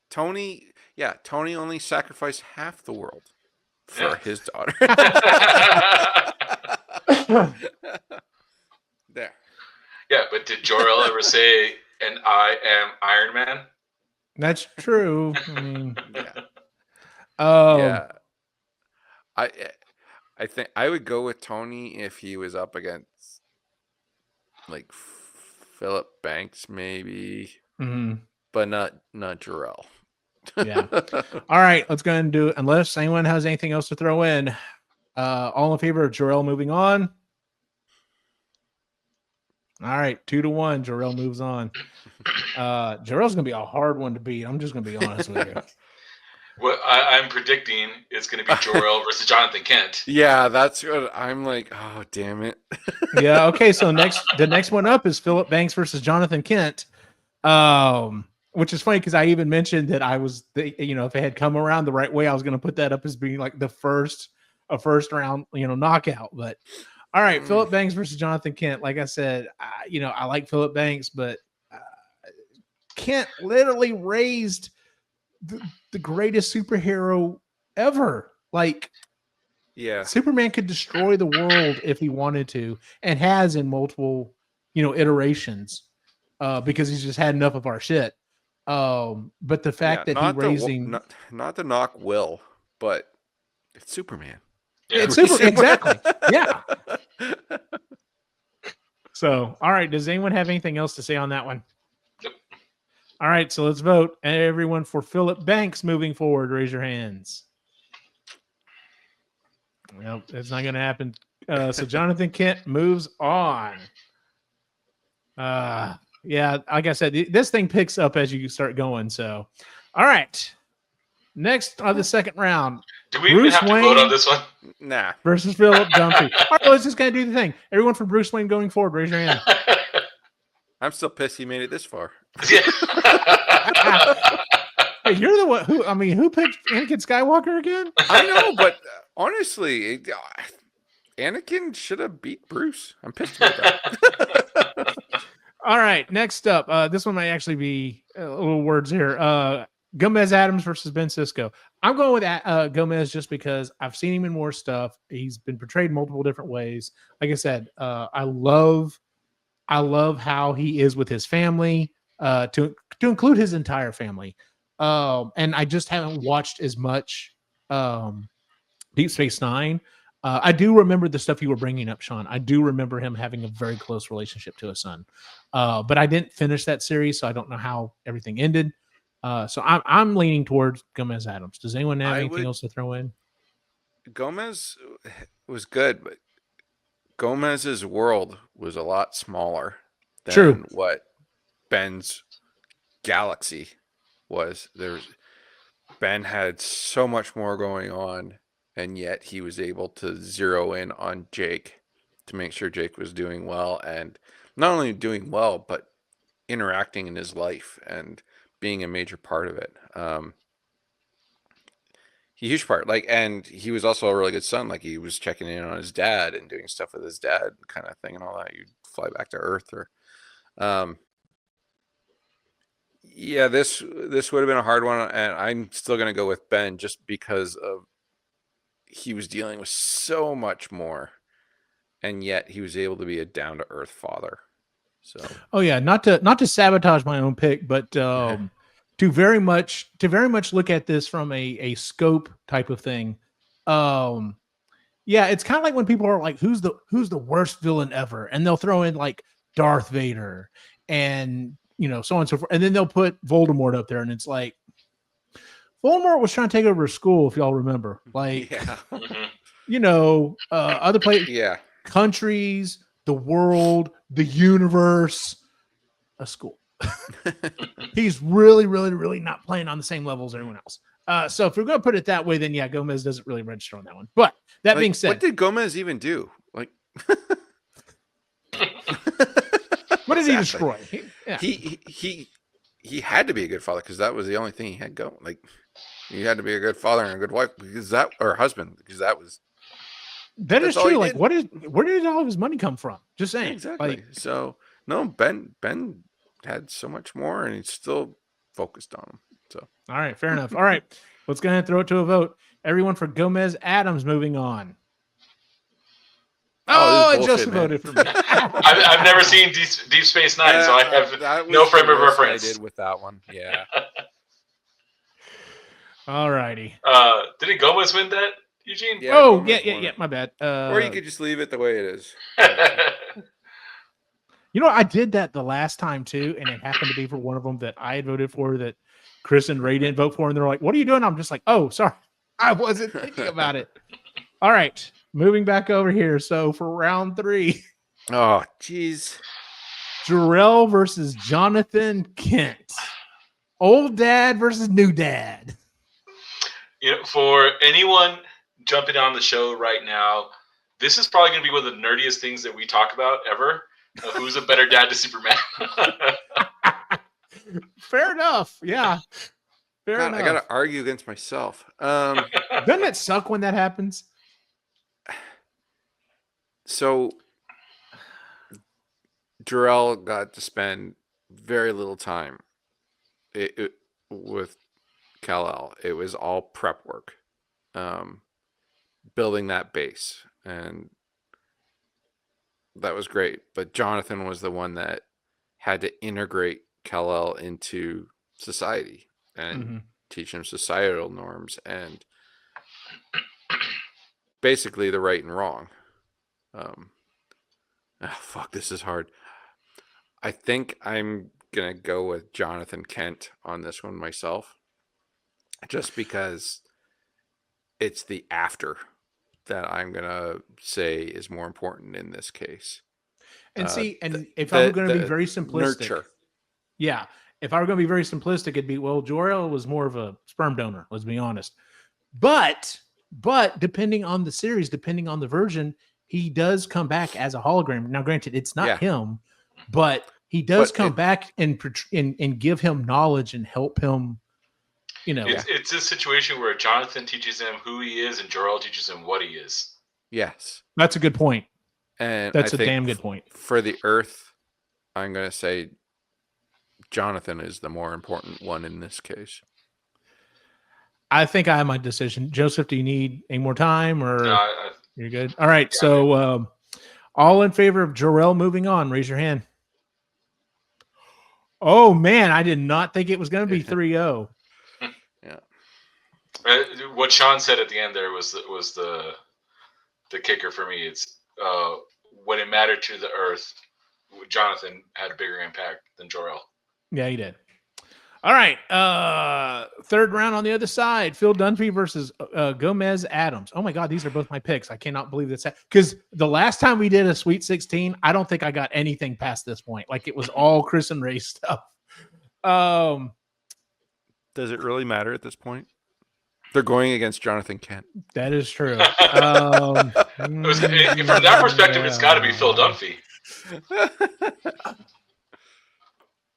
Tony only sacrificed half the world for his daughter. There. Yeah, but did Jor-el ever say, "And I am Iron Man"? That's true. I mean, yeah. I think I would go with Tony if he was up against Philip Banks, maybe, but not Jor-el. Yeah. All right, let's go ahead and do it. Unless anyone has anything else to throw in. All in favor of Jor-el moving on? All right, 2-1. Jor-el moves on. Jor-el's gonna be a hard one to beat. I'm just gonna be honest with you. What I'm predicting is going to be Jor-el versus Jonathan Kent. Yeah, that's what I'm like. Oh, damn it. Yeah. Okay. So the next one up is Philip Banks versus Jonathan Kent. Which is funny because I even mentioned that I was, if it had come around the right way, I was going to put that up as being like a first round, knockout. But all right, Philip Banks versus Jonathan Kent. Like I said, I like Philip Banks, but Kent literally raised the greatest superhero ever. Like, Yeah. Superman could destroy the world if he wanted to, and has in multiple, iterations, because he's just had enough of our shit. But the fact that he raising not to knock Will, but it's Superman. Yeah. it's super exactly. Yeah. So, all right. Does anyone have anything else to say on that one? Nope. All right. So let's vote. Everyone for Philip Banks moving forward. Raise your hands. Well, it's not going to happen. So Jonathan Kent moves on. Yeah, like I said, this thing picks up as you start going. So, all right. Next on the second round, Do we Bruce even have to vote on this one? Nah. versus Philip Dunphy. All right, let's just kind of do the thing. Everyone from Bruce Wayne going forward, raise your hand. I'm still pissed he made it this far. Yeah. Hey, you're the one who picked Anakin Skywalker again? I know, but honestly, Anakin should have beat Bruce. I'm pissed about that. All right, next up, this one might actually be little words here. Gomez Adams versus Ben Sisko. I'm going with Gomez just because I've seen him in more stuff. He's been portrayed multiple different ways. Like I said, I love how he is with his family, to include his entire family. And I just haven't watched as much Deep Space Nine. I do remember the stuff you were bringing up, Sean. I do remember him having a very close relationship to his son. But I didn't finish that series, so I don't know how everything ended. So I'm leaning towards Gomez Adams. Does anyone have anything else to throw in? Gomez was good, but Gomez's world was a lot smaller than what Ben's galaxy was. Ben had so much more going on, and yet he was able to zero in on Jake to make sure Jake was doing well, and not only doing well, but interacting in his life and being a major part of it. Huge part. And he was also a really good son. Like, he was checking in on his dad and doing stuff with his dad, kind of thing, and all that. You'd fly back to Earth, or yeah, this would have been a hard one, and I'm still gonna go with Ben just because of he was dealing with so much more, and yet he was able to be a down to earth father. So, oh yeah, not to sabotage my own pick, but to very much look at this from a scope type of thing. Yeah, it's kind of like when people are like, who's the worst villain ever, and they'll throw in like Darth Vader and so on and so forth, and then they'll put Voldemort up there, and it's like Voldemort was trying to take over school, if y'all remember, like other places, countries, the world, the universe, a school. He's really, really, really not playing on the same level as everyone else. So if we're going to put it that way, then yeah, Gomez doesn't really register on that one. But that being said, what did Gomez even do? Like, what did he destroy? He had to be a good father because that was the only thing he had going. Like, he had to be a good father and a good wife or husband, because that was. That is true. Like, where did all of his money come from? Just saying. Exactly. Like, so no, Ben had so much more, and he's still focused on him. So, all right, fair enough. All right, let's go ahead and throw it to a vote. Everyone for Gomez Adams moving on. Oh, it just voted for me. I've never seen Deep Space Nine, so I have no frame of reference. I did with that one. Yeah. All righty. Didn't Gomez win that, Eugene? Yeah, oh, yeah. My bad. Or you could just leave it the way it is. I did that the last time too, and it happened to be for one of them that I had voted for that Chris and Ray didn't vote for, and they're like, "What are you doing?" I'm just like, "Oh, sorry, I wasn't thinking about it." All right, moving back over here. So for round 3, oh geez, Jor-el versus Jonathan Kent. Old dad versus new dad. for anyone jumping on the show right now, this is probably going to be one of the nerdiest things that we talk about ever. Who's a better dad to Superman? Fair enough. Yeah. Fair God, enough. I got to argue against myself. Doesn't it suck when that happens? So Jor-el got to spend very little time with Kal-El. It was all prep work, building that base, and that was great. But Jonathan was the one that had to integrate Kal-El into society and teach him societal norms and basically the right and wrong. Fuck, this is hard. I think I'm gonna go with Jonathan Kent on this one myself, just because it's the after that I'm gonna say is more important in this case. And if I'm going to be very simplistic, nurture. Yeah, if I were going to be very simplistic, it'd be, well, Jor-el was more of a sperm donor. Let's be honest. But depending on the series, depending on the version, he does come back as a hologram. Now, granted, it's not him, but he does come back and give him knowledge and help him. It's a situation where Jonathan teaches him who he is, and Jor-el teaches him what he is. Yes, that's a good point. And that's a damn good point. For the Earth, I'm going to say Jonathan is the more important one in this case. I think I have my decision. Joseph, do you need any more time, or no, you're good? All right. Yeah, so all in favor of Jor-el moving on, raise your hand. Oh, man, I did not think it was going to be 3-0. Yeah. What Sean said at the end there was the kicker for me. It's when it mattered to the Earth, Jonathan had a bigger impact than Jor-el. Yeah, he did. All right. Third round on the other side. Phil Dunphy versus Gomez Adams. Oh, my God. These are both my picks. I cannot believe this. Because the last time we did a Sweet 16, I don't think I got anything past this point. Like, it was all Chris and Ray stuff. Does it really matter at this point? They're going against Jonathan Kent. That is true. From that perspective, it's got to be Phil Dunphy.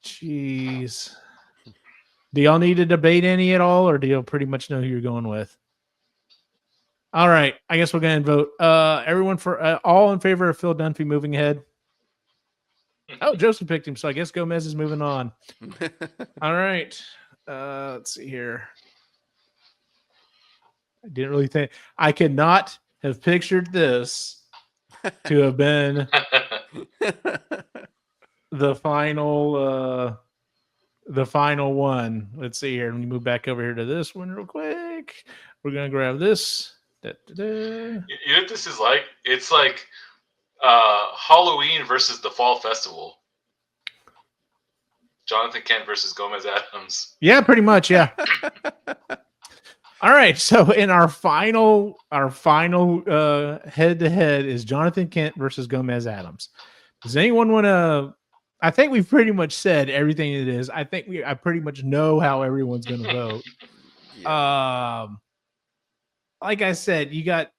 Jeez. Do y'all need to debate any at all, or do y'all pretty much know who you're going with? All right. I guess we'll go ahead and vote. Everyone for all in favor of Phil Dunphy moving ahead. Oh, Joseph picked him, so I guess Gomez is moving on. All right. Let's see here. I didn't really think I could not have pictured this to have been the final one. Let's see here. Let me move back over here to this one real quick. We're gonna grab this. You know what this is like? It's like Halloween versus the Fall Festival. Jonathan Kent versus Gomez Adams. Yeah, pretty much. Yeah. All right. So in our final head-to-head is Jonathan Kent versus Gomez Adams. Does anyone want to? I think we've pretty much said everything it is. I pretty much know how everyone's going to vote. Yeah. Like I said, you got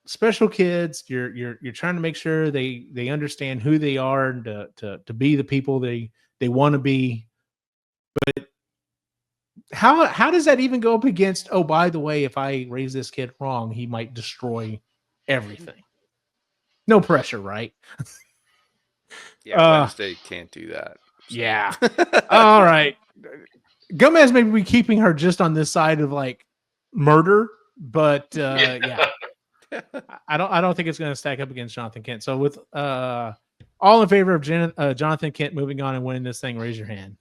special kids. You're trying to make sure they understand who they are and to be the people they want to be. But how does that even go up against, oh, by the way, if I raise this kid wrong, he might destroy everything? No pressure, right? Yeah, Wednesday can't do that. So. Yeah. All right. Gomez may be keeping her just on this side of like murder, but yeah. I don't think it's going to stack up against Jonathan Kent. So with all in favor of Jonathan Kent moving on and winning this thing, raise your hand.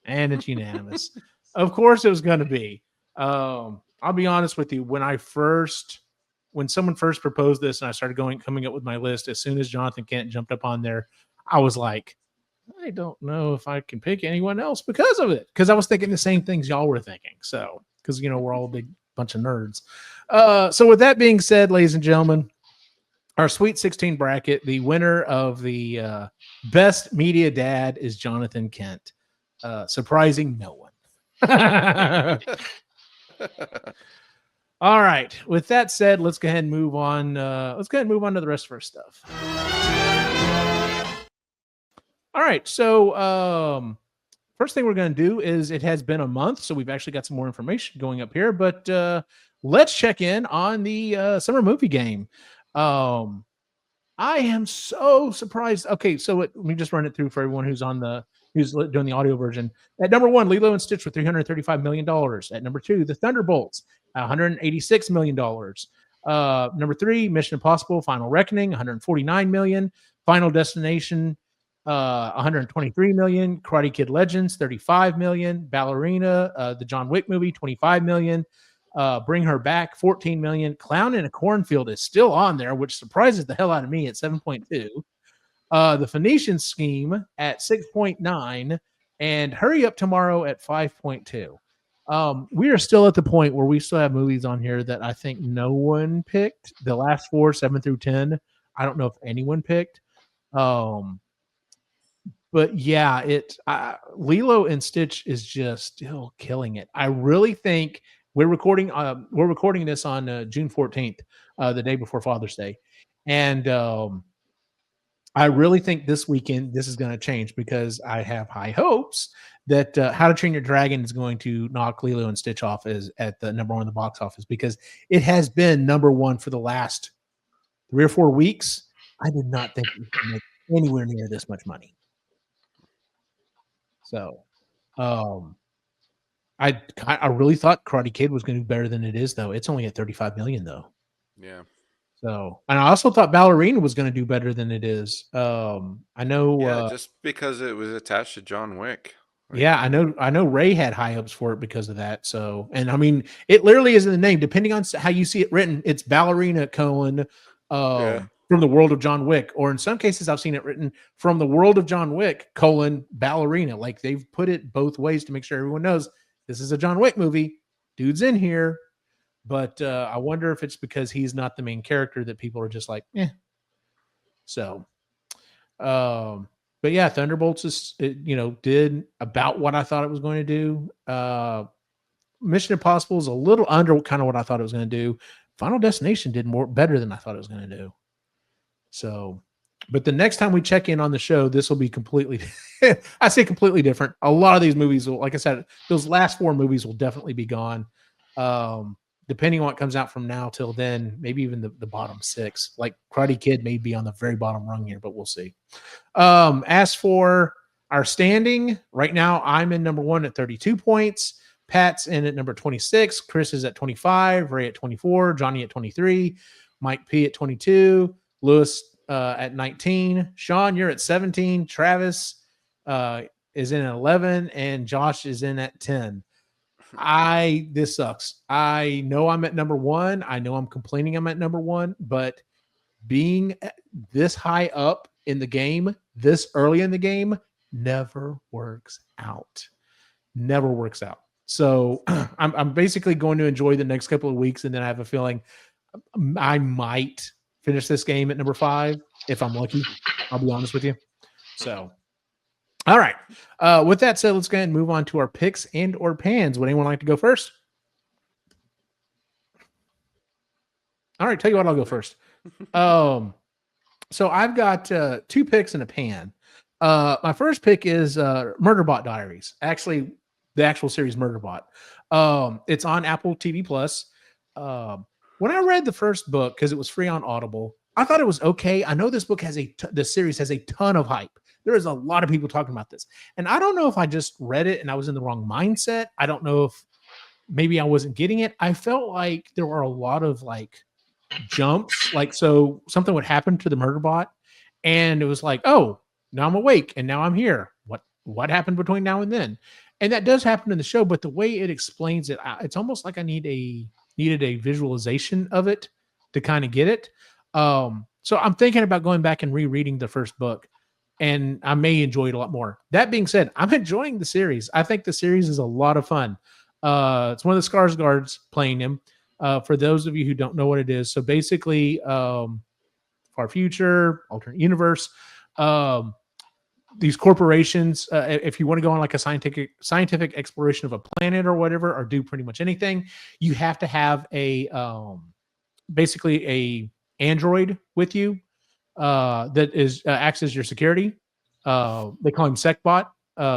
And it's unanimous. Of course it was going to be. I'll be honest with you. When someone first proposed this and I started coming up with my list, as soon as Jonathan Kent jumped up on there, I was like, I don't know if I can pick anyone else because of it. Because I was thinking the same things y'all were thinking. So, because, we're all a big bunch of nerds. So with that being said, ladies and gentlemen, our Sweet 16 bracket, the winner of the best media dad is Jonathan Kent. Surprising no one. All right. With that said, let's go ahead and move on. Let's go ahead and move on to the rest of our stuff. All right. So, first thing we're going to do is it has been a month, so we've actually got some more information going up here. But let's check in on the summer movie game. I am so surprised. Okay, so let me just run it through for everyone who's doing the audio version. At number one, Lilo and Stitch with $335 million. At number two, The Thunderbolts, $186 million. Number three, Mission Impossible: Final Reckoning, $149 million. Final Destination, $123 million. Karate Kid Legends, $35 million. Ballerina, the John Wick movie, $25 million. Bring Her Back, $14 million. Clown in a Cornfield is still on there, which surprises the hell out of me at 7.2. The Phoenician Scheme at 6.9, and Hurry Up Tomorrow at 5.2. We are still at the point where we still have movies on here that I think no one picked. The last four, 7 through 10, I don't know if anyone picked. But yeah, Lilo and Stitch is just still killing it. I really think we're recording this on June 14th, the day before Father's Day. And I really think this weekend this is going to change because I have high hopes that How to Train Your Dragon is going to knock Lilo and Stitch off at the number one in the box office, because it has been number one for the last 3 or 4 weeks. I did not think we could make anywhere near this much money. So, I really thought Karate Kid was going to do better than it is, though. It's only at 35 million, though. Yeah. So, and I also thought Ballerina was going to do better than it is. I know. Yeah, just because it was attached to John Wick. Yeah, I know. Ray had high hopes for it because of that. So, and I mean, it literally is in the name. Depending on how you see it written, it's Ballerina : from the world of John Wick, or in some cases I've seen it written from the world of John Wick : Ballerina. Like, they've put it both ways to make sure everyone knows this is a John Wick movie. Dude's in here. But I wonder if it's because he's not the main character that people are just like, eh. So, but yeah, Thunderbolts did about what I thought it was going to do. Mission Impossible is a little under kind of what I thought it was going to do. Final Destination did better than I thought it was going to do. So, but the next time we check in on the show, this will be completely, I say completely different. A lot of these movies will, like I said, those last 4 movies will definitely be gone. Depending on what comes out from now till then, maybe even the bottom 6. Like Karate Kid may be on the very bottom rung here, but we'll see. As for our standing, right now I'm in number 1 at 32 points. Pat's in at number 26. Chris is at 25. Ray at 24. Johnny at 23. Mike P at 22. Lewis at 19. Sean, you're at 17. Travis is in at 11. And Josh is in at 10. This sucks. I know I'm at number 1. I know I'm complaining I'm at number 1, but being this high up in the game, this early in the game, never works out. Never works out. So I'm basically going to enjoy the next couple of weeks, and then I have a feeling I might finish this game at number 5 if I'm lucky. I'll be honest with you. So, all right. With that said, let's go ahead and move on to our picks and or pans. Would anyone like to go first? All right. Tell you what, I'll go first. So I've got 2 picks and a pan. My first pick is Murderbot Diaries. Actually, the actual series Murderbot. It's on Apple TV Plus. When I read the first book, because it was free on Audible, I thought it was okay. I know this book has the series has a ton of hype. There is a lot of people talking about this. And I don't know if I just read it and I was in the wrong mindset. I don't know if maybe I wasn't getting it. I felt like there were a lot of like jumps. Like, so something would happen to the murder bot and it was like, oh, now I'm awake and now I'm here. What happened between now and then? And that does happen in the show, but the way it explains it, it's almost like I needed a visualization of it to kind of get it. So I'm thinking about going back and rereading the first book, and I may enjoy it a lot more. That being said, I'm enjoying the series. I think the series is a lot of fun. It's one of the Skarsgårds playing him. For those of you who don't know what it is, so basically, far future, alternate universe. these corporations, if you want to go on like a scientific exploration of a planet or whatever, or do pretty much anything, you have to have a basically a android with you that is acts as your security. They call him SecBot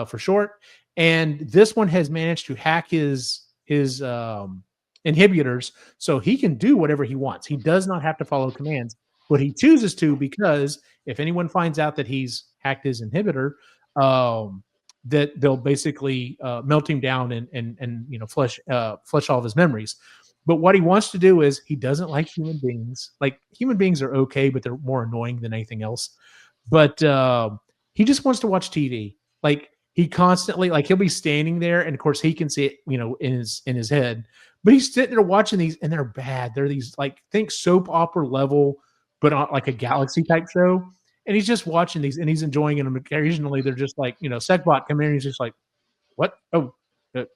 for short. And this one has managed to hack his inhibitors, so he can do whatever he wants. He does not have to follow commands, but he chooses to, because if anyone finds out that he's hacked his inhibitor, that they'll basically melt him down and flush all of his memories. But what he wants to do is, he doesn't like human beings. Like, human beings are okay, but they're more annoying than anything else. But he just wants to watch TV. Like, he constantly, like, he'll be standing there, and of course he can see it, in his head. But he's sitting there watching these, and they're bad. They're these, like, think soap opera level, but on like a galaxy type show. And he's just watching these, and he's enjoying them. Occasionally, they're just like, SecBot come in, and he's just like, "What? Oh,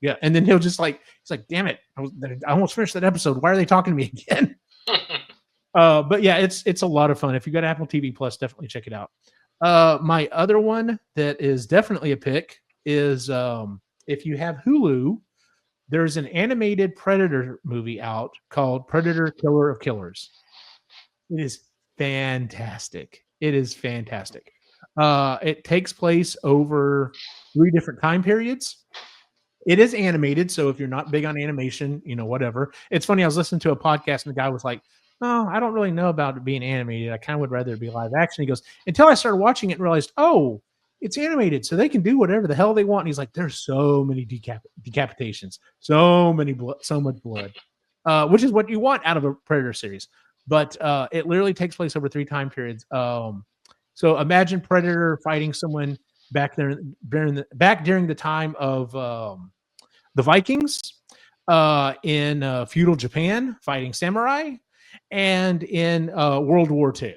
yeah." And then he's like, "Damn it! I almost finished that episode. Why are they talking to me again?" But yeah, it's a lot of fun. If you got Apple TV Plus, definitely check it out. My other one that is definitely a pick is if you have Hulu, there's an animated Predator movie out called Predator: Killer of Killers. It is fantastic. It is fantastic. It takes place over 3 different time periods. It is animated, so if you're not big on animation, whatever. It's funny, I was listening to a podcast, and the guy was like, "Oh, I don't really know about it being animated. I kind of would rather it be live action." He goes, "Until I started watching it and realized, oh, it's animated, so they can do whatever the hell they want." And he's like, "There's so many decapitations, so much blood," which is what you want out of a Predator series. But it literally takes place over 3 time periods. So imagine Predator fighting someone back during the time of the Vikings, in feudal Japan fighting samurai, and in World War II.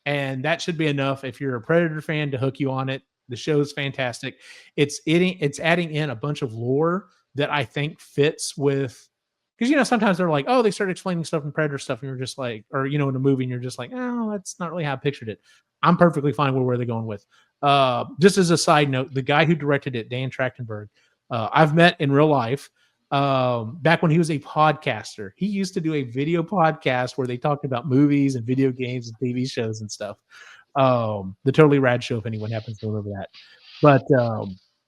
And that should be enough if you're a Predator fan to hook you on it. The show is fantastic. It's adding in a bunch of lore that I think fits with, because sometimes they're like, oh, they start explaining stuff in Predator stuff, and you're just like, or in a movie, and you're just like, oh, that's not really how I pictured it. I'm perfectly fine with where they're going with. Just as a side note, the guy who directed it, Dan Trachtenberg, I've met in real life. Back when he was a podcaster, he used to do a video podcast where they talked about movies and video games and TV shows and stuff. The Totally Rad Show, if anyone happens to remember that. But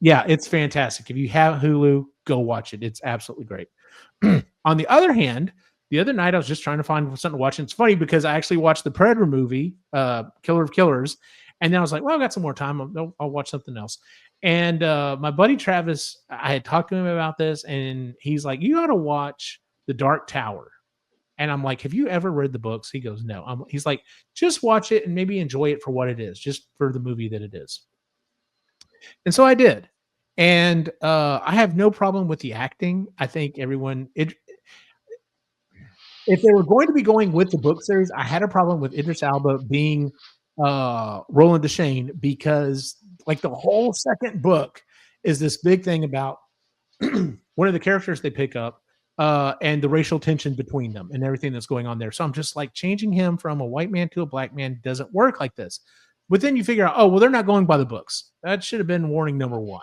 yeah, it's fantastic. If you have Hulu, go watch it. It's absolutely great. On the other hand, the other night I was just trying to find something to watch. And it's funny because I actually watched the Predator movie, Killer of Killers, and then I was like, well, I've got some more time. I'll watch something else. And my buddy Travis, I had talked to him about this, and he's like, you got to watch The Dark Tower. And I'm like, have you ever read the books? He goes, no. He's like, just watch it and maybe enjoy it for what it is, just for the movie that it is. And so I did. And I have no problem with the acting. I think everyone, if they were going to be going with the book series, I had a problem with Idris Elba being Roland Deschain, because like the whole second book is this big thing about one of the characters they pick up and the racial tension between them and everything that's going on there. So I'm just like, changing him from a white man to a black man doesn't work like this. But then you figure out, oh, well, they're not going by the books. That should have been warning number 1.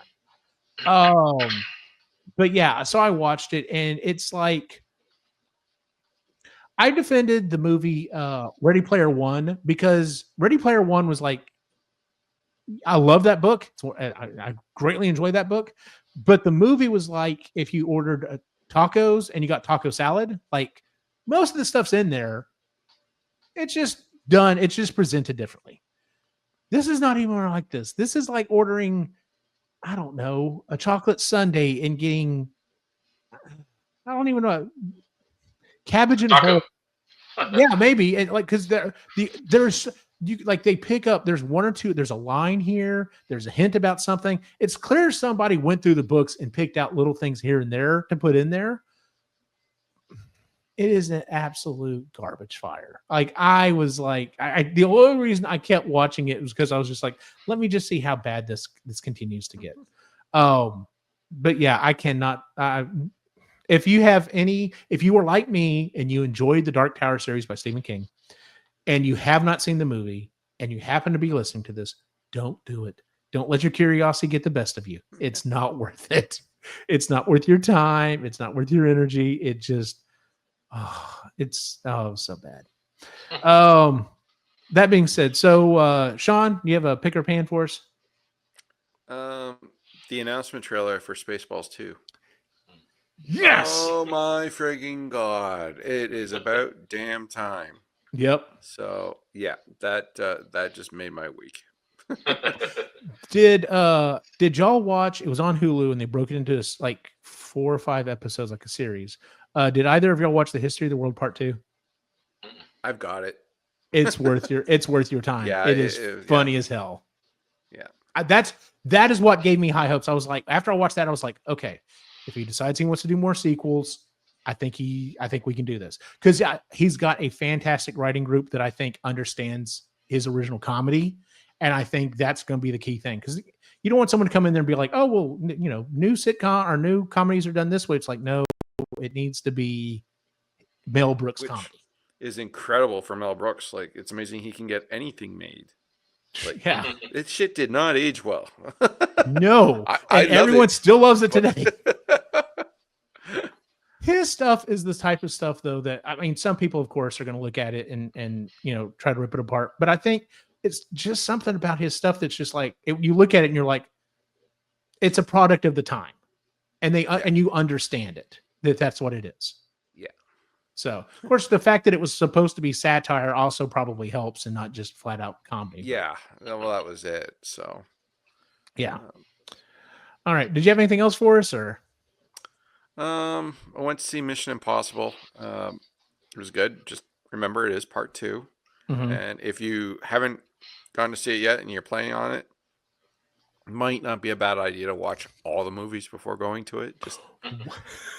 But yeah, so I watched it, and it's like, I defended the movie Ready Player One, because Ready Player One was like, I love that book. I greatly enjoyed that book. But the movie was like, if you ordered tacos and you got taco salad, like most of the stuff's in there. It's just done. It's just presented differently. This is not even like this. This is like ordering, I don't know, a chocolate sundae and getting, I don't even know, cabbage and Taco. yeah, maybe. And like, because there's you like they pick up, there's 1 or 2, there's a line here, there's a hint about something. It's clear somebody went through the books and picked out little things here and there to put in there. It is an absolute garbage fire. Like, I was like, the only reason I kept watching it was because I was just like, let me just see how bad this continues to get. But yeah, I cannot. If you were like me and you enjoyed the Dark Tower series by Stephen King, and you have not seen the movie, and you happen to be listening to this, don't do it. Don't let your curiosity get the best of you. It's not worth it. It's not worth your time. It's not worth your energy. It just, it's so bad. That being said, so Sean, you have a pick or pan for us? The announcement trailer for Spaceballs 2. Yes. Oh my frigging god! It is about damn time. Yep. So yeah, that just made my week. Did y'all watch? It was on Hulu, and they broke it into like 4 or 5 episodes, like a series. Did either of y'all watch the History of the World Part 2? I've got it. It's worth your time. Yeah, it is funny as hell. Yeah, that is what gave me high hopes. I was like, after I watched that, I was like, okay, if he decides he wants to do more sequels, I think we can do this, because he's got a fantastic writing group that I think understands his original comedy, and I think that's going to be the key thing, because you don't want someone to come in there and be like, oh well, new sitcom or new comedies are done this way. It's like, no, it needs to be Mel Brooks comedy. Is incredible for Mel Brooks. Like, it's amazing he can get anything made. Like, yeah, it shit did not age well. No, and everyone still loves it today. His stuff is the type of stuff, though, that, I mean, some people, of course, are going to look at it and try to rip it apart. But I think it's just something about his stuff that's just like, you look at it and you're like, it's a product of the time, and and you understand it, that's what it is. Yeah. So, of course, the fact that it was supposed to be satire also probably helps, and not just flat out comedy. Yeah. Well, that was it. So, yeah. All right. Did you have anything else for us, or? I went to see Mission Impossible. It was good. Just remember, it is part 2. Mm-hmm. And if you haven't gone to see it yet and you're planning on it, might not be a bad idea to watch all the movies before going to it. Just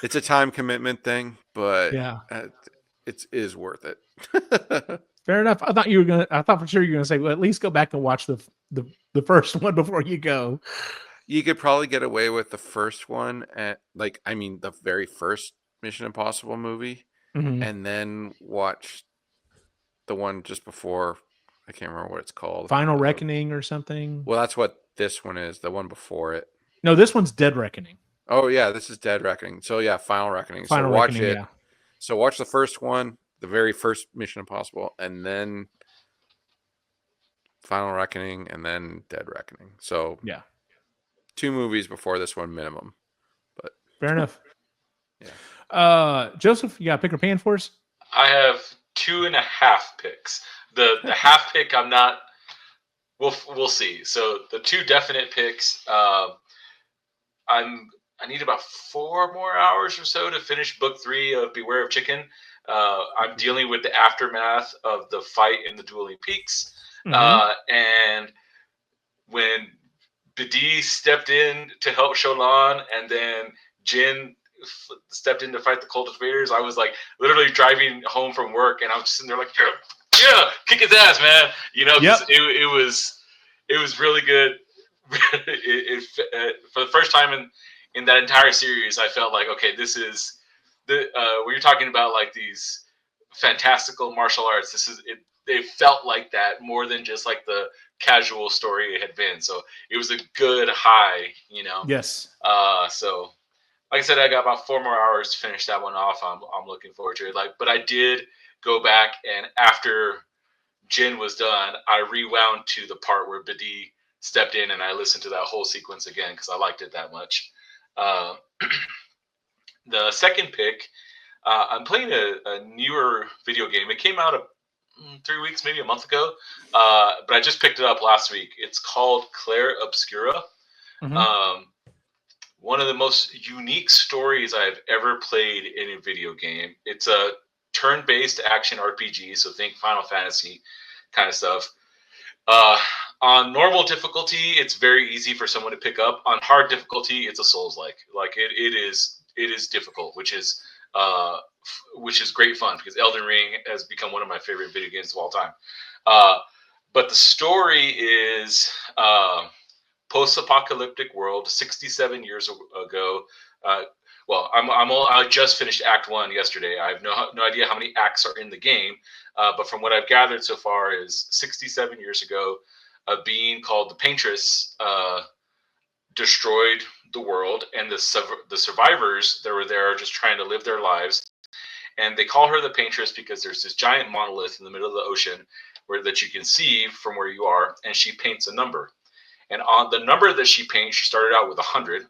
it's a time commitment thing, but yeah, it is worth it. Fair enough. I thought for sure you were gonna say, well, at least go back and watch the first one before you go. You could probably get away with the first one, the very first Mission Impossible movie, mm-hmm. and then watch the one just before. I can't remember what it's called. Final Reckoning or something. Well, that's what this one is. The one before it. No, this one's Dead Reckoning. Oh yeah, this is Dead Reckoning. So yeah, Final Reckoning. Final so watch Reckoning, it. Yeah. So watch the first one, the very first Mission Impossible, and then Final Reckoning, and then Dead Reckoning. So yeah, 2 movies before this one minimum. But fair enough. Yeah. Joseph, you got a pick or pan for us? I have 2.5 picks. The half pick, I'm not. We'll see. So the 2 definite picks. I need about 4 more hours or so to finish book 3 of Beware of Chicken. I'm dealing with the aftermath of the fight in the Dueling Peaks. Mm-hmm. And when Bidi stepped in to help Sholan, and then Jin stepped in to fight the Cult of Invaders, I was like literally driving home from work, and I was just sitting there like, yeah, kick his ass, man. Yep. It was really good. For the first time in that entire series, I felt like, okay, this is when you're talking about like these fantastical martial arts, this is it. They felt like that more than just like the casual story it had been. So it was a good high, Yes. So like I said, I got about 4 more hours to finish that one off. I'm looking forward to it. But I did go back, and after Jin was done, I rewound to the part where Bidi stepped in, and I listened to that whole sequence again because I liked it that much. The second pick, I'm playing a newer video game. It came out 3 weeks, maybe a month ago, but I just picked it up last week. It's called Claire Obscura. Mm-hmm. One of the most unique stories I've ever played in a video game. It's a turn-based action RPG, so think Final Fantasy kind of stuff. On normal difficulty, it's very easy for someone to pick up. On hard difficulty, it's a Souls-like. Like it is difficult, which is great fun because Elden Ring has become one of my favorite video games of all time. But the story is post-apocalyptic world, 67 years ago. I just finished Act 1 yesterday. I have no idea how many acts are in the game, but from what I've gathered so far is 67 years ago, a being called the Paintress destroyed the world, and the survivors that were there are just trying to live their lives. And they call her the Paintress because there's this giant monolith in the middle of the ocean that you can see from where you are, and she paints a number. And on the number that she paints, she started out with 100.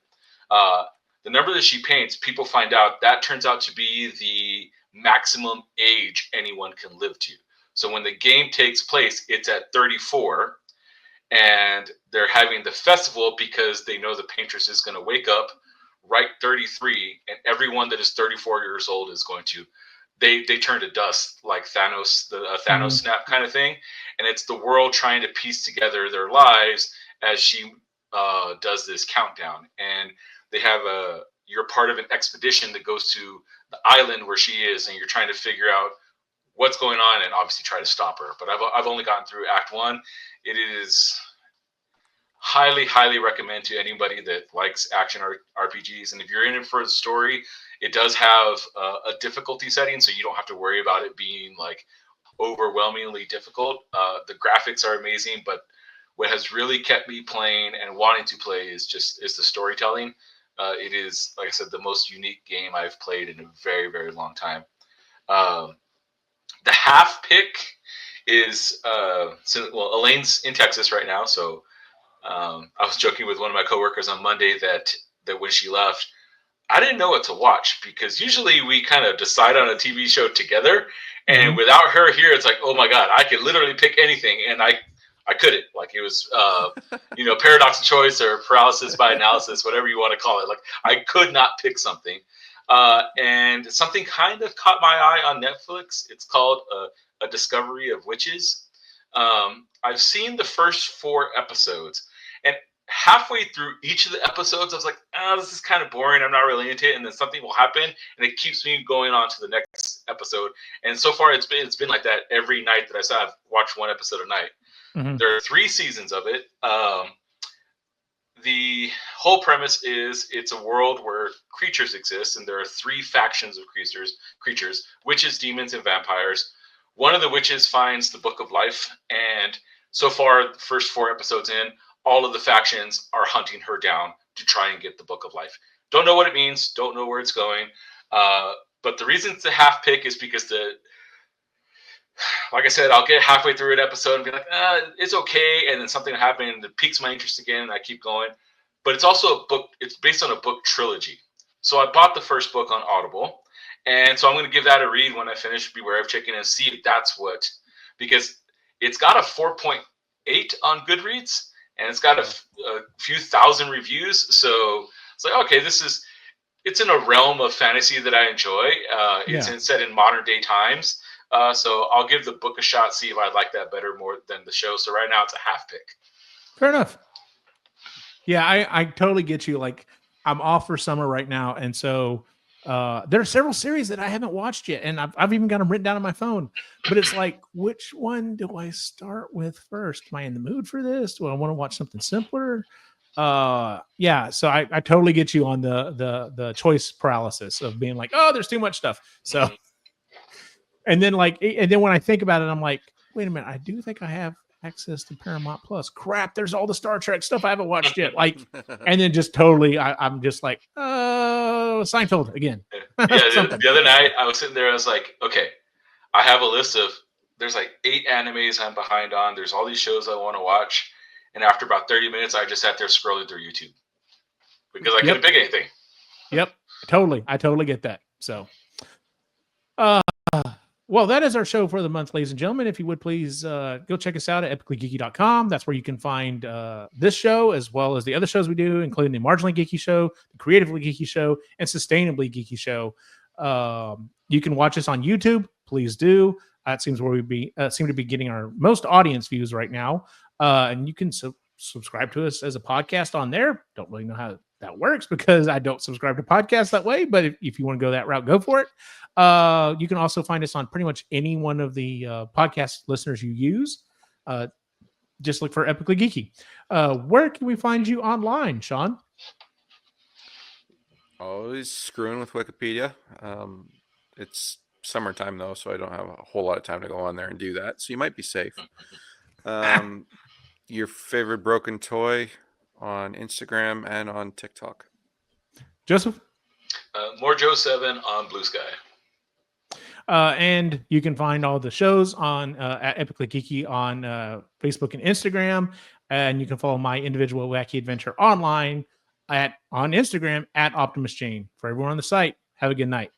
The number that she paints, people find out that turns out to be the maximum age anyone can live to. So when the game takes place, it's at 34, and they're having the festival because they know the Paintress is going to wake up, write 33, and everyone that is 34 years old is going to they turn to dust, like Thanos, the Thanos snap kind of thing. And it's the world trying to piece together their lives as she does this countdown. And they have you're part of an expedition that goes to the island where she is, and you're trying to figure out what's going on and obviously try to stop her. But I've only gotten through Act 1. It is highly recommend to anybody that likes action RPGs. And if you're in it for the story, it does have a difficulty setting, so you don't have to worry about it being like overwhelmingly difficult. The graphics are amazing, but what has really kept me playing and wanting to play is the storytelling. It is, like I said, the most unique game I've played in a very, very long time. The half pick is Elaine's in Texas right now, so I was joking with one of my coworkers on Monday that when she left, I didn't know what to watch, because usually we kind of decide on a TV show together, and without her here, it's like, oh my God, I could literally pick anything, and I couldn't. Like, it was, paradox of choice or paralysis by analysis, whatever you want to call it. Like, I could not pick something. And something kind of caught my eye on Netflix. It's called A Discovery of Witches. I've seen the first 4 episodes, and halfway through each of the episodes, I was like, this is kind of boring. I'm not really into it. And then something will happen, and it keeps me going on to the next episode. And so far, it's been like that every night that I saw. I've watched 1 episode a night. There are 3 seasons of it. The whole premise is it's a world where creatures exist, and there are 3 factions of creatures, witches, demons, and vampires. One of the witches finds the Book of Life, and so far, the first 4 episodes in, all of the factions are hunting her down to try and get the Book of Life. Don't know what it means, don't know where it's going, but the reason it's a half pick is because like I said, I'll get halfway through an episode and be like, it's okay, and then something will happen and it piques my interest again, and I keep going. But it's also a book. It's based on a book trilogy. So I bought the first book on Audible, and so I'm going to give that a read when I finish Beware of Chicken and see if that's what, because it's got a 4.8 on Goodreads, and it's got a few thousand reviews. So it's like, okay, it's in a realm of fantasy that I enjoy. It's set in modern day times. So I'll give the book a shot, see if I like that better more than the show. So right now it's a half pick. Fair enough. Yeah, I totally get you. Like, I'm off for summer right now, and so there are several series that I haven't watched yet, and I've even got them written down on my phone. But it's like, which one do I start with first? Am I in the mood for this? Do I want to watch something simpler? Yeah, so I totally get you on the choice paralysis of being like, oh, there's too much stuff. So, and then when I think about it, I'm like, wait a minute, I do think I have access to Paramount Plus. Crap, there's all the Star Trek stuff I haven't watched yet. Like, and then just totally, I'm just like, Seinfeld again. Yeah, the other night I was sitting there, I was like, okay, I have a list of, there's like 8 animes I'm behind on. There's all these shows I want to watch. And after about 30 minutes, I just sat there scrolling through YouTube because I couldn't pick anything. Yep, totally. I totally get that. So, well, that is our show for the month, ladies and gentlemen. If you would please go check us out at epicallygeeky.com. That's where you can find this show as well as the other shows we do, including the Marginally Geeky Show, the Creatively Geeky Show, and Sustainably Geeky Show. You can watch us on YouTube. Please do. It seems where we seem to be getting our most audience views right now. And you can subscribe to us as a podcast on there. Don't really know how that works because I don't subscribe to podcasts that way. But if you want to go that route, go for it. You can also find us on pretty much any one of the podcast listeners you use. Just look for Epically Geeky. Where can we find you online, Sean? Always screwing with Wikipedia. It's summertime though, so I don't have a whole lot of time to go on there and do that. So you might be safe. your favorite broken toy on Instagram and on TikTok. Joseph? More Joe 7 on Blue Sky. And you can find all the shows on at Epically Geeky on Facebook and Instagram. And you can follow my individual wacky adventure online on Instagram at Optimus Jane. For everyone on the site, have a good night.